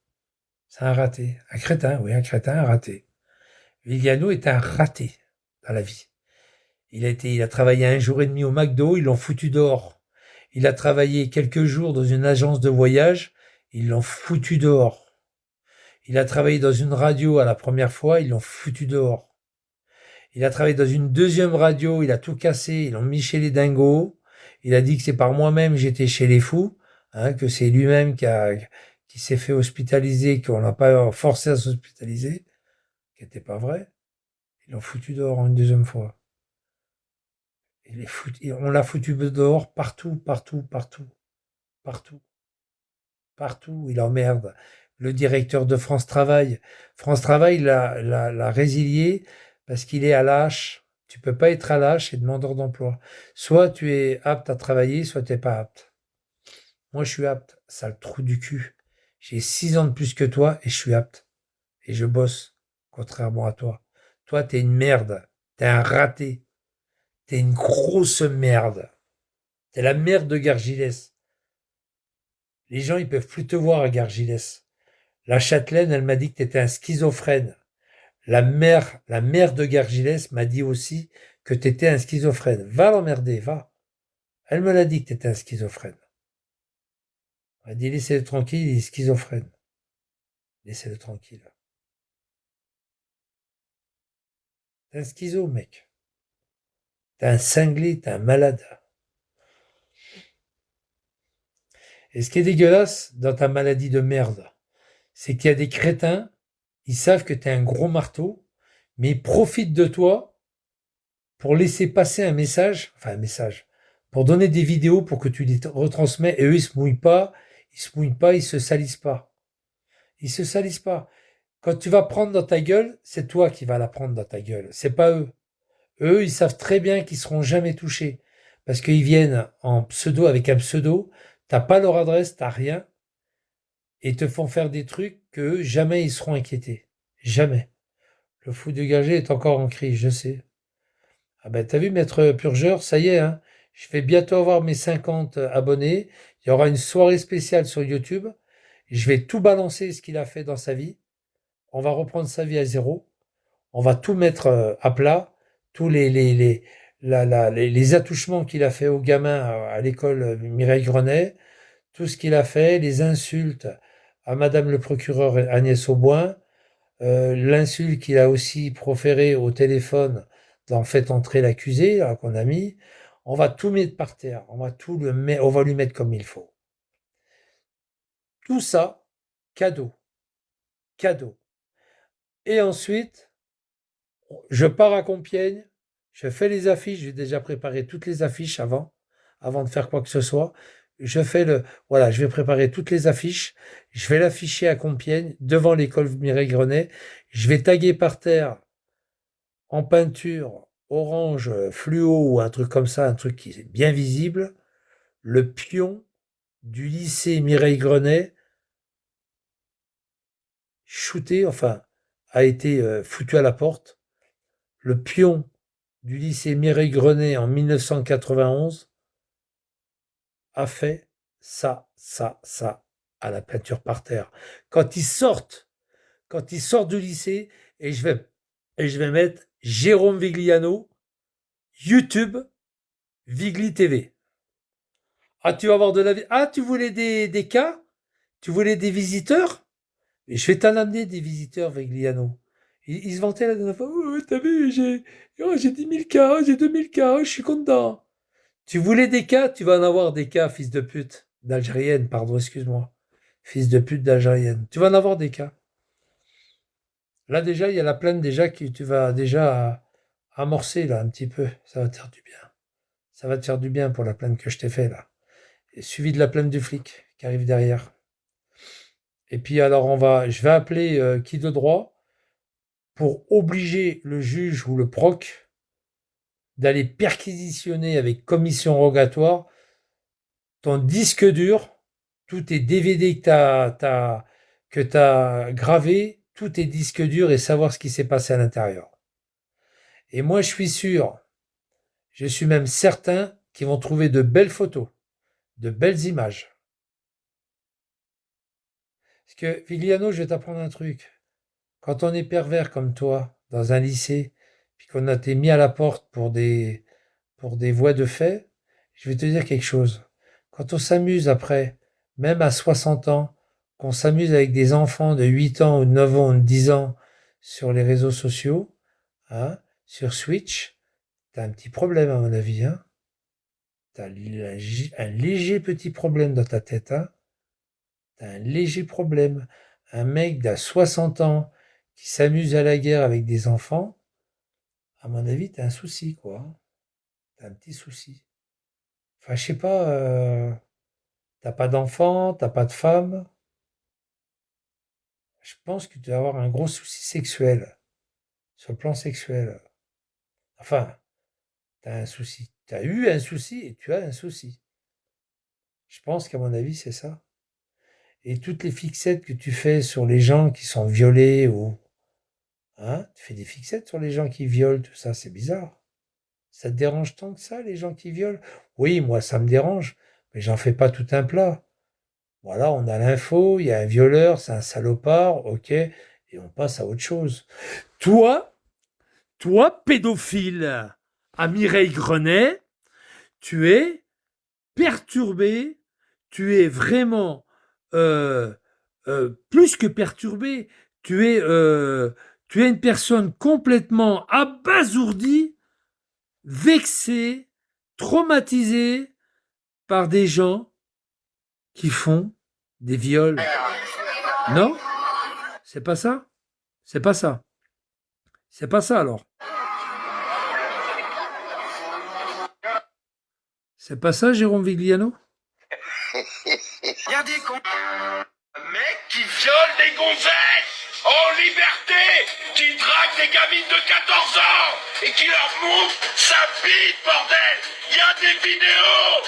C'est un raté. Un crétin, oui, un crétin, un raté. Vigliano est un raté dans la vie. Il a travaillé 1 jour et demi au McDo, ils l'ont foutu dehors. Il a travaillé quelques jours dans une agence de voyage, ils l'ont foutu dehors. Il a travaillé dans une radio à la première fois, ils l'ont foutu dehors. Il a travaillé dans une deuxième radio, il a tout cassé, ils l'ont mis chez les dingos. Il a dit que c'est par moi-même que j'étais chez les fous, que c'est lui-même qui s'est fait hospitaliser, qu'on n'a pas forcé à s'hospitaliser, qui n'était pas vrai. Ils l'ont foutu dehors une deuxième fois. On l'a foutu dehors partout, partout, partout, partout, partout. Il emmerde. Le directeur de France Travail. France Travail l'a résilié parce qu'il est à l'âge. Tu peux pas être à l'âge et demandeur d'emploi. Soit tu es apte à travailler, soit tu n'es pas apte. Moi, je suis apte. Sale trou du cul. J'ai 6 ans de plus que toi et je suis apte. Et je bosse, contrairement à toi. Toi, t'es une merde. T'es un raté. T'es une grosse merde. T'es la merde de Gargilès. Les gens, ils peuvent plus te voir à Gargilès. La Châtelaine, elle m'a dit que t'étais un schizophrène. La mère de Gargilès m'a dit aussi que t'étais un schizophrène. Va l'emmerder, va. Elle me l'a dit que t'étais un schizophrène. Elle m'a dit, laissez-le tranquille, il est schizophrène. Laissez-le tranquille. T'es un schizo, mec. T'es un cinglé, t'es un malade. Et ce qui est dégueulasse dans ta maladie de merde, c'est qu'il y a des crétins, ils savent que t'es un gros marteau, mais ils profitent de toi pour laisser passer un message, pour donner des vidéos pour que tu les retransmets, et eux, ils se mouillent pas, ils se salissent pas. Ils se salissent pas. Quand tu vas prendre dans ta gueule, c'est toi qui vas la prendre dans ta gueule, c'est pas eux. Eux, ils savent très bien qu'ils seront jamais touchés, parce qu'ils viennent en pseudo, avec un pseudo, t'as pas leur adresse, t'as rien, et te font faire des trucs que jamais ils seront inquiétés. Jamais. Le fou de Gager est encore en crise, je sais. Ah ben, t'as vu, Maître Purgeur, ça y est, je vais bientôt avoir mes 50 abonnés. Il y aura une soirée spéciale sur YouTube. Je vais tout balancer ce qu'il a fait dans sa vie. On va reprendre sa vie à zéro. On va tout mettre à plat. Tous les attouchements qu'il a fait aux gamins à l'école Mireille Grenet. Tout ce qu'il a fait, les insultes à Madame le procureur Agnès Auboin, l'insulte qu'il a aussi proférée au téléphone dans Faites entrer l'accusé, qu'on a mis, on va tout mettre par terre, on va lui mettre comme il faut. Tout ça, cadeau. Cadeau. Et ensuite, je pars à Compiègne, je fais les affiches, j'ai déjà préparé toutes les affiches avant de faire quoi que ce soit. Je vais préparer toutes les affiches, je vais l'afficher à Compiègne, devant l'école Mireille Grenet, je vais taguer par terre, en peinture, orange, fluo, ou un truc comme ça, un truc qui est bien visible, le pion du lycée Mireille Grenet, shooté, a été foutu à la porte, le pion du lycée Mireille Grenet en 1991, a fait ça à la peinture par terre. Quand ils sortent du lycée, et je vais mettre Jérôme Vigliano, YouTube, Vigli TV. Ah, tu vas avoir de la vie. Ah, tu voulais des cas? Tu voulais des visiteurs? Et je vais t'en amener des visiteurs, Vigliano. Il se vantait la dernière fois. Oh, t'as vu, j'ai 10 000 cas, j'ai 2 000 cas, je suis content. Tu voulais des cas, tu vas en avoir des cas, fils de pute. D'Algérienne, pardon, excuse-moi. Fils de pute d'Algérienne. Tu vas en avoir des cas. Là, déjà, il y a la plainte déjà que tu vas déjà amorcer, là, un petit peu. Ça va te faire du bien. Ça va te faire du bien pour la plainte que je t'ai fait, là. Et suivi de la plainte du flic qui arrive derrière. Et puis, alors, je vais appeler qui de droit pour obliger le juge ou le proc d'aller perquisitionner avec commission rogatoire ton disque dur, tous tes DVD que tu as gravés, tous tes disques durs et savoir ce qui s'est passé à l'intérieur. Et moi, je suis même certain qu'ils vont trouver de belles photos, de belles images. Parce que, Vigliano, je vais t'apprendre un truc. Quand on est pervers comme toi, dans un lycée, puis qu'on a été mis à la porte pour des voies de fait, je vais te dire quelque chose. Quand on s'amuse après, même à 60 ans, qu'on s'amuse avec des enfants de 8 ans ou de 9 ans ou de 10 ans sur les réseaux sociaux, hein, sur Switch, t'as un petit problème à mon avis. Hein. T'as un léger petit problème dans ta tête. Hein. T'as un léger problème. Un mec d'à 60 ans qui s'amuse à la guerre avec des enfants, à mon avis, t'as un souci, quoi. T'as un petit souci. Enfin, je sais pas, t'as pas d'enfant, t'as pas de femme. Je pense que tu dois avoir un gros souci sexuel, sur le plan sexuel. Enfin, t'as un souci. T'as eu un souci et tu as un souci. Je pense qu'à mon avis, c'est ça. Et toutes les fixettes que tu fais sur les gens qui sont violés ou... Hein, tu fais des fixettes sur les gens qui violent, tout ça, c'est bizarre. Ça te dérange tant que ça, les gens qui violent? Oui, moi, ça me dérange, mais j'en fais pas tout un plat. Voilà, on a l'info, il y a un violeur, c'est un salopard, ok, et on passe à autre chose. Toi, pédophile, à Mireille Grenet, tu es perturbé, tu es vraiment plus que perturbé, tu es une personne complètement abasourdie, vexée, traumatisée par des gens qui font des viols. Non? C'est pas ça? C'est pas ça. C'est pas ça alors. C'est pas ça, Jérôme Vigliano? Y'a des cons. Un mec qui viole des gonzesses en liberté, qui drague des gamines de 14 ans et qui leur montre sa bite, bordel. Y'a des vidéos.